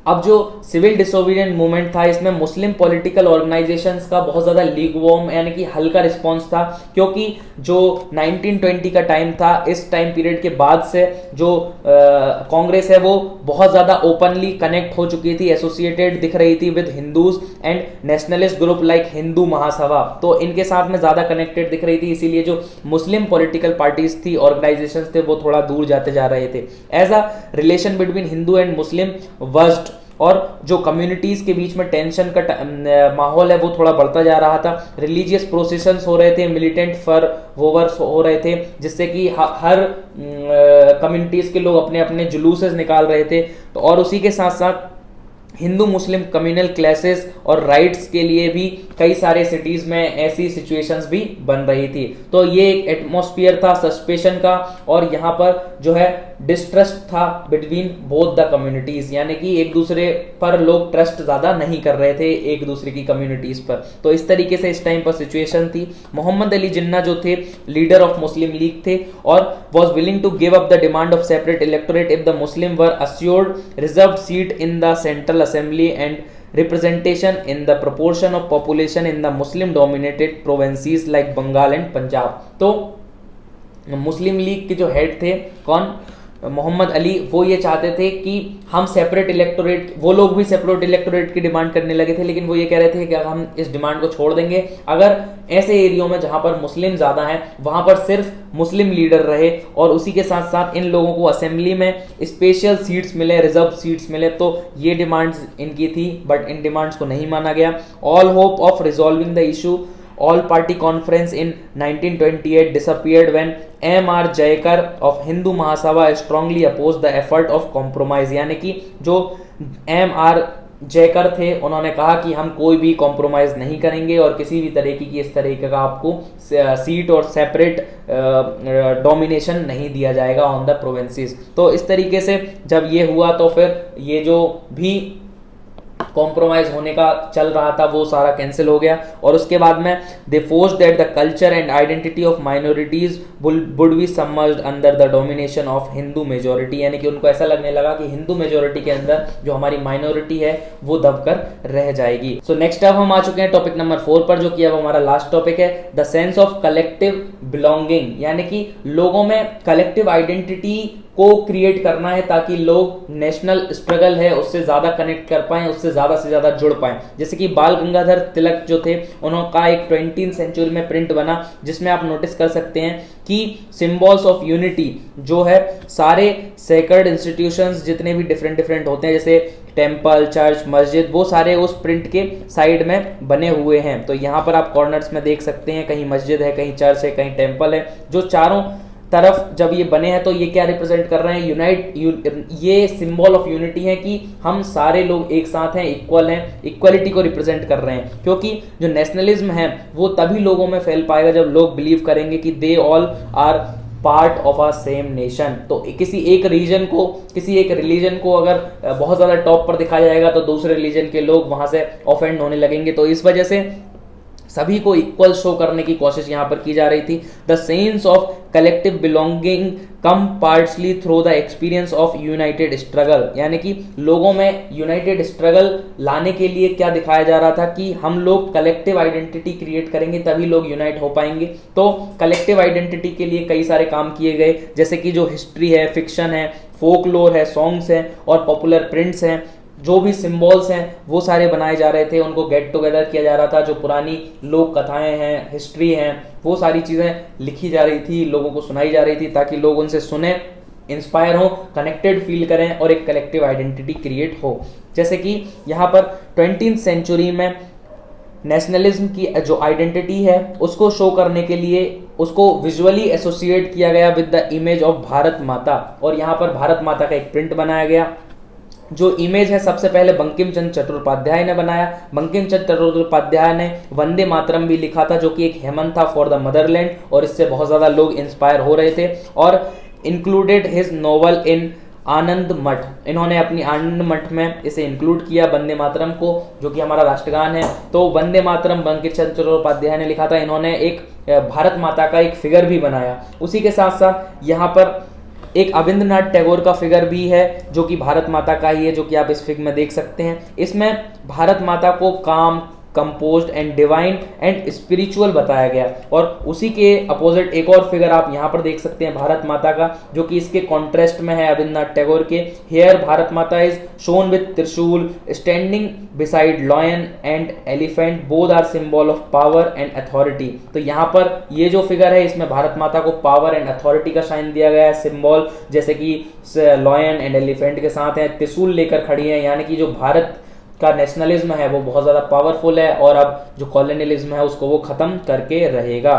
अब जो सिविल डिसोबीडियंट मूवमेंट था इसमें मुस्लिम पॉलिटिकल ऑर्गेनाइजेशंस का बहुत ज़्यादा लीगवॉर्म यानी कि हल्का रिस्पांस था, क्योंकि जो 1920 का टाइम था, इस टाइम पीरियड के बाद से जो कांग्रेस है वो बहुत ज़्यादा ओपनली कनेक्ट हो चुकी थी, एसोसिएटेड दिख रही थी with Hindus and nationalist group like Hindu Mahasabha, तो इनके साथ में ज़्यादा कनेक्टेड दिख रही थी। इसीलिए जो मुस्लिम पॉलिटिकल पार्टीज थी, ऑर्गेनाइजेशंस थे, वो थोड़ा दूर जाते जा रहे थे। As a relation between Hindu and Muslim worst, और जो कम्युनिटीज के बीच में टेंशन का माहौल है वो थोड़ा बढ़ता जा रहा था। रिलीजियस प्रोसेशंस हो रहे थे, मिलिटेंट वोवर्स हो रहे थे, जिससे कि हर कम्युनिटीज के लोग अपने अपने जुलूसेस निकाल रहे थे। तो और उसी के साथ साथ हिंदू मुस्लिम कम्युनल क्लैसेस और राइट्स के लिए भी कई सारे सिटीज में ऐसी सिचुएशंस भी बन रही थी। तो ये एक एटमॉस्फेयर था सस्पेशन का, और यहाँ पर जो है डिस्ट्रस्ट था बिटवीन बोथ द कम्युनिटीज, यानी कि एक दूसरे पर लोग ट्रस्ट ज्यादा नहीं कर रहे थे एक दूसरे की कम्युनिटीज पर। तो इस तरीके से इस टाइम पर सिचुएशन थी। मोहम्मद अली जिन्ना जो थे लीडर ऑफ मुस्लिम लीग थे और was willing to give up the demand of separate electorate if the Muslim were assured reserved seat in the central assembly and representation in the proportion of population in the Muslim dominated provinces like Bengal and Punjab। तो मुस्लिम league के जो head थे कौन, मोहम्मद अली, वो ये चाहते थे कि हम सेपरेट इलेक्टोरेट, वो लोग भी सेपरेट इलेक्टोरेट की डिमांड करने लगे थे, लेकिन वो ये कह रहे थे कि हम इस डिमांड को छोड़ देंगे अगर ऐसे एरियो में जहां पर मुस्लिम ज्यादा हैं वहां पर सिर्फ मुस्लिम लीडर रहे और उसी के साथ साथ इन लोगों को असेंबली में स्पेशल सीट्स मिले, रिजर्व सीट्स मिले। तो ये डिमांड्स इनकी थी, बट इन डिमांड्स को नहीं माना गया। All hope of resolving the issue All Party Conference in 1928 disappeared when M.R. Jayakar of Hindu Mahasabha strongly opposed the effort of compromise। यानी कि जो M.R. जयकर थे उन्होंने कहा कि हम कोई भी कॉम्प्रोमाइज नहीं करेंगे और किसी भी तरीके की इस तरीके का आपको सीट और सेपरेट डोमिनेशन नहीं दिया जाएगा ऑन द प्रोविंसेस। तो इस तरीके से जब ये हुआ तो फिर ये जो भी कॉम्प्रोमाइज होने का चल रहा था वो सारा कैंसिल हो गया। और उसके बाद में दे forced that the culture and identity of minorities would be submerged under the domination of Hindu majority, यानी कि उनको ऐसा लगने लगा कि हिंदू मेजोरिटी के अंदर जो हमारी माइनॉरिटी है वो दबकर रह जाएगी। सो नेक्स्ट अब हम आ चुके हैं टॉपिक नंबर 4 पर, जो कि अब हमारा लास्ट टॉपिक है, the sense of collective belonging, यानी कि लोगों में कलेक्टिव आइडेंटिटी को क्रिएट करना है ताकि लोग नेशनल स्ट्रगल है उससे ज्यादा कनेक्ट कर पाएं, उससे ज्यादा से ज्यादा जुड़ पाएं। जैसे कि बाल गंगाधर तिलक जो थे उनका एक 20th सेंचुरी में प्रिंट बना जिसमें आप नोटिस कर सकते हैं कि सिंबल्स ऑफ यूनिटी जो है सारे सेक्रेड इंस्टीट्यूशंस जितने भी डिफरेंट होते हैं जैसे टेम्पल, चर्च, मस्जिद, वो सारे उस प्रिंट के साइड में बने हुए हैं। तो यहाँ पर आप कॉर्नर्स में देख सकते हैं कहीं मस्जिद है, कहीं चर्च है, कहीं टेम्पल है, जो चारों तरफ जब ये बने हैं तो ये क्या रिप्रेजेंट कर रहे हैं, ये सिंबल ऑफ यूनिटी है कि हम सारे लोग एक साथ हैं, इक्वल हैं, इक्वलिटी को रिप्रेजेंट कर रहे हैं। क्योंकि जो नेशनलिज्म है वो तभी लोगों में फैल पाएगा जब लोग बिलीव करेंगे कि they all are part of a same nation. तो किसी एक रीजन को, किसी एक रिलीजन को अगर बहुत ज्यादा टॉप पर दिखाया जाएगा तो दूसरे रिलीजन के लोग वहां से ऑफेंड होने लगेंगे। तो इस वजह से सभी को इक्वल शो करने की कोशिश यहाँ पर की जा रही थी। The sense of collective belonging come partly through the experience of United struggle, यानी कि लोगों में यूनाइटेड स्ट्रगल लाने के लिए क्या दिखाया जा रहा था कि हम लोग कलेक्टिव आइडेंटिटी क्रिएट करेंगे तभी लोग यूनाइट हो पाएंगे। तो कलेक्टिव आइडेंटिटी के लिए कई सारे काम किए गए, जैसे कि जो हिस्ट्री है, फिक्शन है, फोकलोर है, सॉन्ग्स हैं और पॉपुलर प्रिंट्स हैं, जो भी सिंबल्स हैं वो सारे बनाए जा रहे थे, उनको गेट टुगेदर किया जा रहा था। जो पुरानी लोक कथाएं हैं, हिस्ट्री हैं, वो सारी चीज़ें लिखी जा रही थी, लोगों को सुनाई जा रही थी ताकि लोग उनसे सुने, इंस्पायर हो, कनेक्टेड फील करें और एक कलेक्टिव आइडेंटिटी क्रिएट हो। जैसे कि यहाँ पर 20th सेंचुरी में नेशनलिज्म की जो आइडेंटिटी है उसको शो करने के लिए उसको विजुअली एसोसिएट किया गया with the image of Bharat माता, और यहाँ पर भारत माता का एक प्रिंट बनाया गया। जो इमेज है सबसे पहले बंकिम चंद्र चट्टोपाध्याय ने बनाया। बंकिम चंद्र चट्टोपाध्याय ने वंदे मातरम भी लिखा था, जो कि एक हेमन था फॉर द मदरलैंड, और इससे बहुत ज़्यादा लोग इंस्पायर हो रहे थे। और इंक्लूडेड हिज नोवेल इन आनंद मठ, इन्होंने अपनी आनंद मठ में इसे इंक्लूड किया वंदे मातरम को, जो कि हमारा राष्ट्रगान है। तो वंदे मातरम बंकिम चंद्र चट्टोपाध्याय ने लिखा था, इन्होंने एक भारत माता का एक फिगर भी बनाया। उसी के साथ साथ यहाँ पर एक अविंद्रनाथ टैगोर का फिगर भी है जो कि भारत माता का ही है, जो कि आप इस फिगर में देख सकते हैं। इसमें भारत माता को काम, composed and divine and spiritual बताया गया। और उसी के अपोजिट एक और फिगर आप यहाँ पर देख सकते हैं भारत माता का, जो कि इसके कॉन्ट्रास्ट में है अविंद्रनाथ टैगोर के। Here Bharat Mata is shown with trishul standing beside lion and elephant, both are symbol of power and authority. तो यहाँ पर ये जो फिगर है इसमें भारत माता को पावर एंड अथॉरिटी का साइन दिया गया है, सिंबल जैसे कि लॉयन एंड एलिफेंट के साथ है, त्रिशूल लेकर खड़ी है, यानी कि जो भारत का नेशनलिज्म है वो बहुत ज़्यादा पावरफुल है और अब जो कॉलोनियलिज्म है उसको वो ख़त्म करके रहेगा।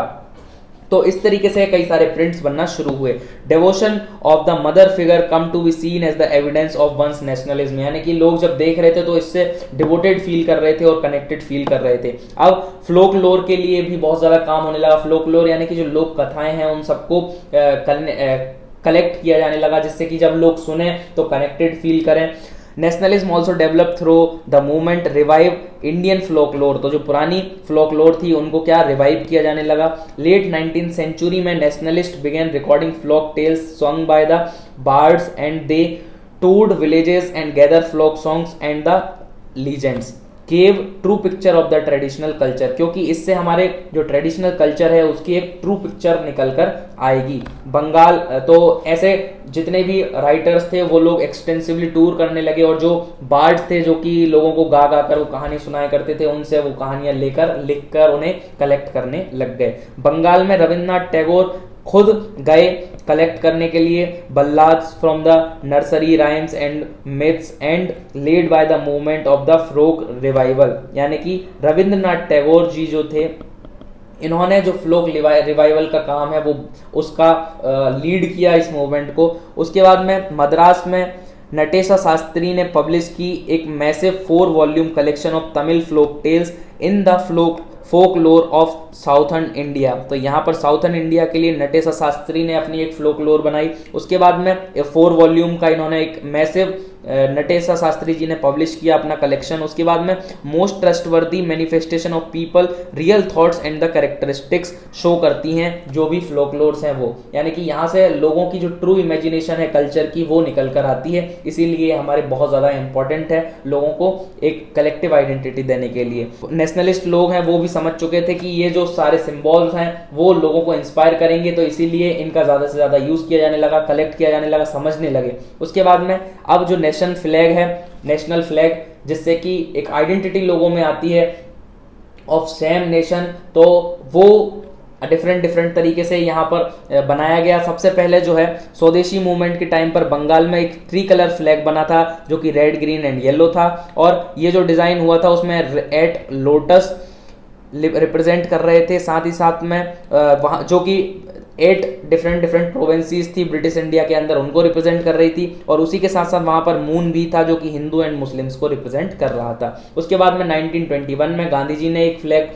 तो इस तरीके से कई सारे प्रिंट्स बनना शुरू हुए। Devotion of the mother figure come to be seen as the evidence of one's nationalism, यानी कि लोग जब देख रहे थे तो इससे डिवोटेड फील कर रहे थे और कनेक्टेड फील कर रहे थे। अब फ्लोक लोर के लिए भी बहुत ज़्यादा काम होने लगा। फ्लोक लोर यानी कि जो लोक कथाएं हैं उन सबको कलेक्ट किया जाने लगा, जिससे कि जब लोग सुने तो कनेक्टेड फील करें। Nationalism also develop through the movement revive Indian folklore, तो जो पुरानी फ्लोकलोर थी उनको क्या रिवाइव किया जाने लगा। लेट 19th सेंचुरी में nationalist began recording folk tales song by the bards and they toured villages and gather folk songs and the legends gave true picture of the traditional culture, क्योंकि इससे हमारे जो traditional culture है उसकी एक true picture निकल कर आएगी। बंगाल तो ऐसे जितने भी राइटर्स थे वो लोग एक्सटेंसिवली टूर करने लगे, और जो बार्ड्स थे जो कि लोगों को गा गा कर वो कहानी सुनाया करते थे, उनसे वो कहानियां लेकर लिखकर उन्हें कलेक्ट करने लग गए। बंगाल में रविन्द्रनाथ टैगोर खुद गए कलेक्ट करने के लिए ballads from the nursery rhymes and myths and lead by the movement of the folk revival, यानी कि रविंद्रनाथ टैगोर जी जो थे इन्होंने जो फ्लोक रिवाइवल का काम है वो उसका लीड किया इस मूवमेंट को। उसके बाद में मद्रास में नटेशा शास्त्री ने पब्लिश की एक massive 4 volume collection of Tamil folk tales in the folklore of southern India. तो यहाँ पर साउथर्न इंडिया के लिए नटेशा शास्त्री ने अपनी एक फ्लोक लोर बनाई। उसके बाद में 4 वॉल्यूम का इन्होंने एक मैसिव नटेशा शास्त्री जी ने पब्लिश किया अपना कलेक्शन। उसके बाद में most trustworthy manifestation of people real thoughts and the characteristics show करती हैं जो भी फ्लोकलोर्स हैं वो, यानी कि यहाँ से लोगों की जो ट्रू इमेजिनेशन है कल्चर की वो निकल कर आती है। इसीलिए हमारे बहुत ज़्यादा इंपॉर्टेंट है लोगों को एक कलेक्टिव आइडेंटिटी देने के लिए। नेशनलिस्ट लोग हैं वो भी समझ चुके थे कि ये जो सारे सिम्बॉल्स हैं वो लोगों को इंस्पायर करेंगे, तो इसीलिए इनका ज़्यादा से ज़्यादा यूज़ किया जाने लगा, कलेक्ट किया जाने लगा, समझने लगे। उसके बाद में अब जो नेशन फ्लैग है, नेशनल फ्लैग, जिससे कि एक आइडेंटिटी लोगों में आती है ऑफ सेम नेशन, तो वो डिफरेंट तरीके से यहाँ पर बनाया गया। सबसे पहले जो है स्वदेशी मूवमेंट के टाइम पर बंगाल में एक 3 कलर फ्लैग बना था जो कि रेड, ग्रीन एंड येलो था, और ये जो डिज़ाइन हुआ था उसमें 8 लोटस रिप्रेजेंट कर रहे थे। साथ ही साथ में वहाँ जो कि 8 डिफरेंट डिफरेंट प्रोविंसीज थी ब्रिटिश इंडिया के अंदर, उनको रिप्रेजेंट कर रही थी, और उसी के साथ साथ वहां पर मून भी था जो कि हिंदू एंड मुस्लिम्स को रिप्रेजेंट कर रहा था। उसके बाद में 1921 में गांधी जी ने एक फ्लैग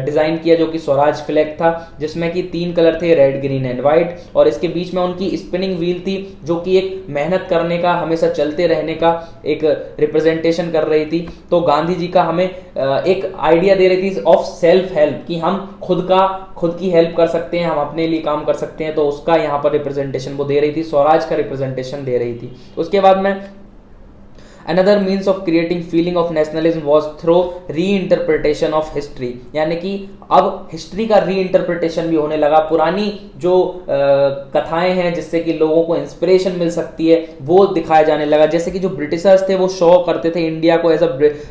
डिजाइन किया जो कि स्वराज फ्लैग था, जिसमें कि 3 कलर थे, रेड, ग्रीन एंड व्हाइट, और इसके बीच में उनकी स्पिनिंग व्हील थी जो कि एक मेहनत करने का, हमेशा चलते रहने का एक रिप्रेजेंटेशन कर रही थी। तो गांधी जी का हमें एक आइडिया दे रही थी ऑफ सेल्फ हेल्प, कि हम खुद की हेल्प कर सकते हैं, हम अपने लिए काम कर सकते हैं, तो उसका यहाँ पर रिप्रेजेंटेशन वो दे रही थी, स्वराज का रिप्रेजेंटेशन दे रही थी। उसके बाद में Another means of creating feeling of nationalism was through reinterpretation of history, यानी कि अब हिस्ट्री का रीइंटरप्रिटेशन भी होने लगा। पुरानी जो कथाएं हैं जिससे कि लोगों को इंस्पिरेशन मिल सकती है वो दिखाया जाने लगा। जैसे कि जो ब्रिटिशर्स थे वो शो करते थे इंडिया को as a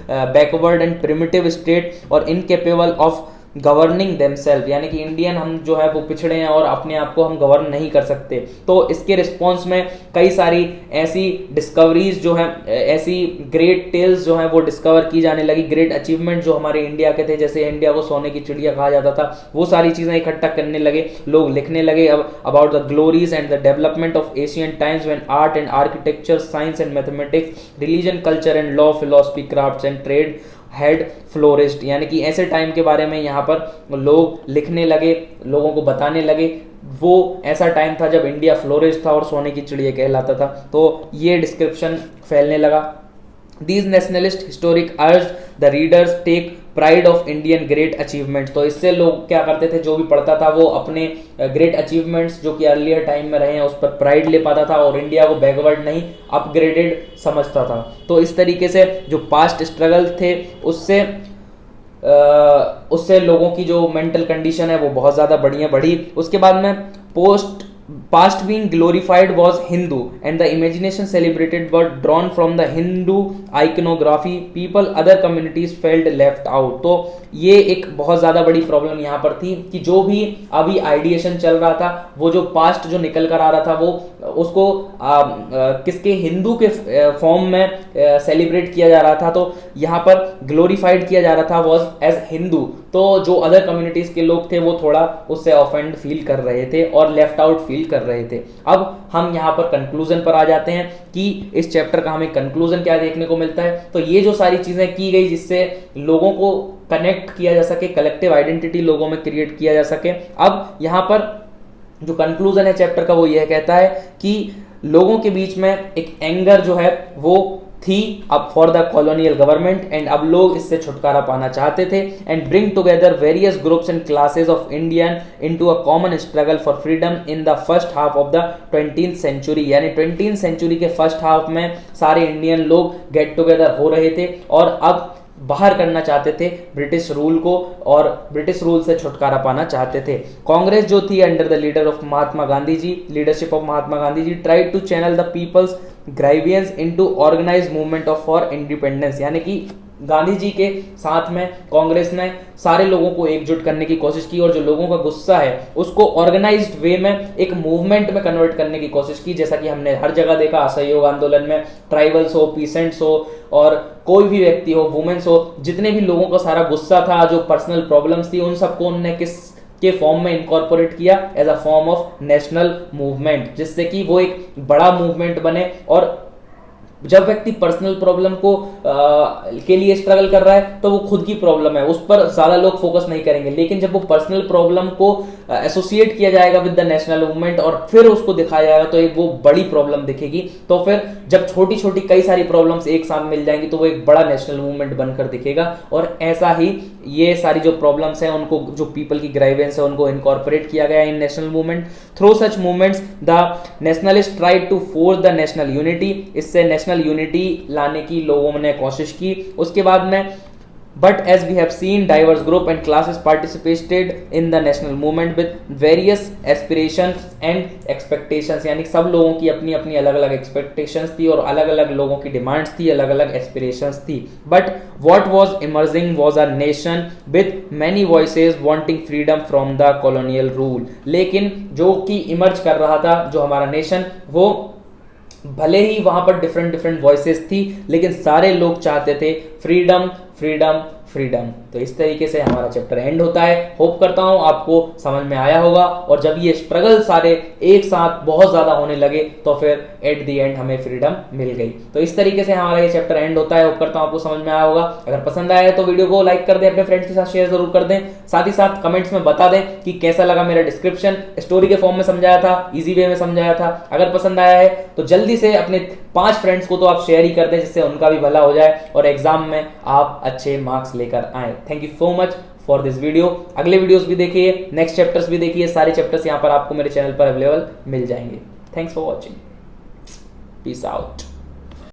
backward and primitive state और इनकेपेबल ऑफ गवर्निंग देमसेल्फ, यानी कि इंडियन हम जो है वो पिछड़े हैं और अपने आप को हम गवर्न नहीं कर सकते। तो इसके रिस्पॉन्स में कई सारी ऐसी डिस्कवरीज जो हैं, ऐसी ग्रेट टेल्स जो हैं वो डिस्कवर की जाने लगी, ग्रेट अचीवमेंट जो हमारे इंडिया के थे, जैसे इंडिया को सोने की चिड़िया कहा जाता था, वो सारी चीजें इकट्ठा करने लगे, लोग लिखने लगे about the glories and the development of Asian times when art and architecture, science and mathematics, religion, culture and law, philosophy, crafts and trade had flourished, यानी कि ऐसे टाइम के बारे में यहाँ पर लोग लिखने लगे, लोगों को बताने लगे। वो ऐसा टाइम था जब इंडिया फ्लोरिश था और सोने की चिड़िया कहलाता था। तो ये डिस्क्रिप्शन फैलने लगा। These nationalist historic urged the readers take pride of Indian great achievements। तो इससे लोग क्या करते थे, जो भी पढ़ता था वो अपने ग्रेट अचीवमेंट्स जो कि अर्लियर टाइम में रहे हैं उस पर प्राइड ले पाता था और इंडिया को बैकवर्ड नहीं अपग्रेडेड समझता था। तो इस तरीके से जो पास्ट स्ट्रगल थे उससे लोगों की जो मेंटल कंडीशन है वो बहुत ज़्यादा बढ़ी। उसके बाद में past being glorified was Hindu and the imagination celebrated were drawn from the Hindu iconography, people other communities felt left out। तो ये एक बहुत ज़्यादा बड़ी प्रॉब्लम यहाँ पर थी कि जो भी अभी आइडिएशन चल रहा था, वो जो पास्ट जो निकल कर आ रहा था वो उसको किसके हिंदू के फॉर्म में सेलिब्रेट किया जा रहा था। तो यहाँ पर ग्लोरीफाइड किया जा रहा था वॉज एज हिंदू। तो जो अदर कम्युनिटीज के लोग थे वो थोड़ा उससे ऑफेंड फील कर रहे थे और लेफ्ट आउट फील कर रहे थे। अब हम यहाँ पर कंक्लूजन पर आ जाते हैं कि इस चैप्टर का हमें कंक्लूजन क्या देखने को मिलता है। तो ये जो सारी चीजें की गई जिससे लोगों को कनेक्ट किया जा सके, कलेक्टिव आइडेंटिटी लोगों में क्रिएट किया जा सके। अब यहाँ पर जो कंक्लूजन है चैप्टर का वो यह कहता है कि लोगों के बीच में एक एंगर जो है वो थी अब for the colonial government and अब लोग इससे छुटकारा पाना चाहते थे and bring together various groups and classes of Indian into a common struggle for freedom in the first half of the 20th century. यानी 20th सेंचुरी के फर्स्ट हाफ में सारे इंडियन लोग गेट टुगेदर हो रहे थे और अब बाहर करना चाहते थे ब्रिटिश रूल को और ब्रिटिश रूल से छुटकारा पाना चाहते थे। कांग्रेस जो थी under the leader of Mahatma Gandhi ji, leadership of Mahatma Gandhi ji, tried to channel the people's grievances into organised movement of for independence. यानी कि गांधी जी के साथ में कांग्रेस ने सारे लोगों को एकजुट करने की कोशिश की और जो लोगों का गुस्सा है उसको ऑर्गेनाइज्ड वे में एक मूवमेंट में कन्वर्ट करने की कोशिश की। जैसा कि हमने हर जगह देखा, असहयोग आंदोलन में ट्राइबल्स हो, पीसेंट्स हो और कोई भी व्यक्ति हो, वुमेन्स हो, जितने भी लोगों का सारा गुस्सा था, जो पर्सनल प्रॉब्लम्स थी, उन सबको उन्होंने किस के फॉर्म में इनकॉर्पोरेट किया as a form of national movement, जिससे कि वो एक बड़ा मूवमेंट बने। और जब व्यक्ति पर्सनल प्रॉब्लम को के लिए स्ट्रगल कर रहा है तो वो खुद की प्रॉब्लम है, उस पर ज्यादा लोग फोकस नहीं करेंगे। लेकिन जब वो पर्सनल प्रॉब्लम को एसोसिएट किया जाएगा विद द नेशनल मूवमेंट और फिर उसको दिखाया जाएगा तो एक वो बड़ी प्रॉब्लम दिखेगी। तो फिर जब छोटी छोटी कई सारी प्रॉब्लम्स एक साथ मिल जाएंगी तो वो एक बड़ा नेशनल मूवमेंट बनकर दिखेगा। और ऐसा ही ये सारी जो प्रॉब्लम्स हैं उनको, जो पीपल की ग्राइवेंस है, उनको इनकॉर्पोरेट किया गया in national movement. Through such movements the nationalist tried to force the national unity. इससे नेशनल यूनिटी लाने की लोगों ने कोशिश की। उसके बाद में But as we have seen, diverse group and classes participated in the national movement with various aspirations and expectations। यानी सब लोगों की अपनी अपनी अलग अलग expectations थी और अलग अलग लोगों की demands थी, अलग अलग aspirations थी। But what was emerging was a nation with many voices wanting freedom from the colonial rule। लेकिन जो कि emerge कर रहा था जो हमारा nation, वो भले ही वहां पर डिफरेंट वॉइसेस थी लेकिन सारे लोग चाहते थे फ्रीडम फ्रीडम फ्रीडम। तो इस तरीके से हमारा चैप्टर एंड होता है। होप करता हूं आपको समझ में आया होगा, और जब ये स्ट्रगल सारे एक साथ बहुत ज्यादा होने लगे तो फिर एट द एंड हमें फ्रीडम मिल गई। तो इस तरीके से हमारा ये चैप्टर एंड होता है। होप करता हूं आपको समझ में आया होगा। अगर पसंद आया है तो वीडियो को लाइक कर दें, अपने फ्रेंड्स के साथ शेयर जरूर कर दें, साथ ही साथ कमेंट्स में बता दें कि कैसा लगा मेरा डिस्क्रिप्शन। स्टोरी के फॉर्म में समझाया था, इजी वे में समझाया था। अगर पसंद आया है तो जल्दी से अपने 5 फ्रेंड्स को तो आप शेयर ही कर दें, जिससे उनका भी भला हो जाए और एग्जाम में आप अच्छे मार्क्स लेकर आए। Thank you so much for this video. अगले वीडियोस भी देखिए, नेक्स्ट चैप्टर्स भी देखिए, सारे चैप्टर्स यहां पर आपको मेरे चैनल पर अवेलेबल मिल जाएंगे। Thanks for watching, peace out.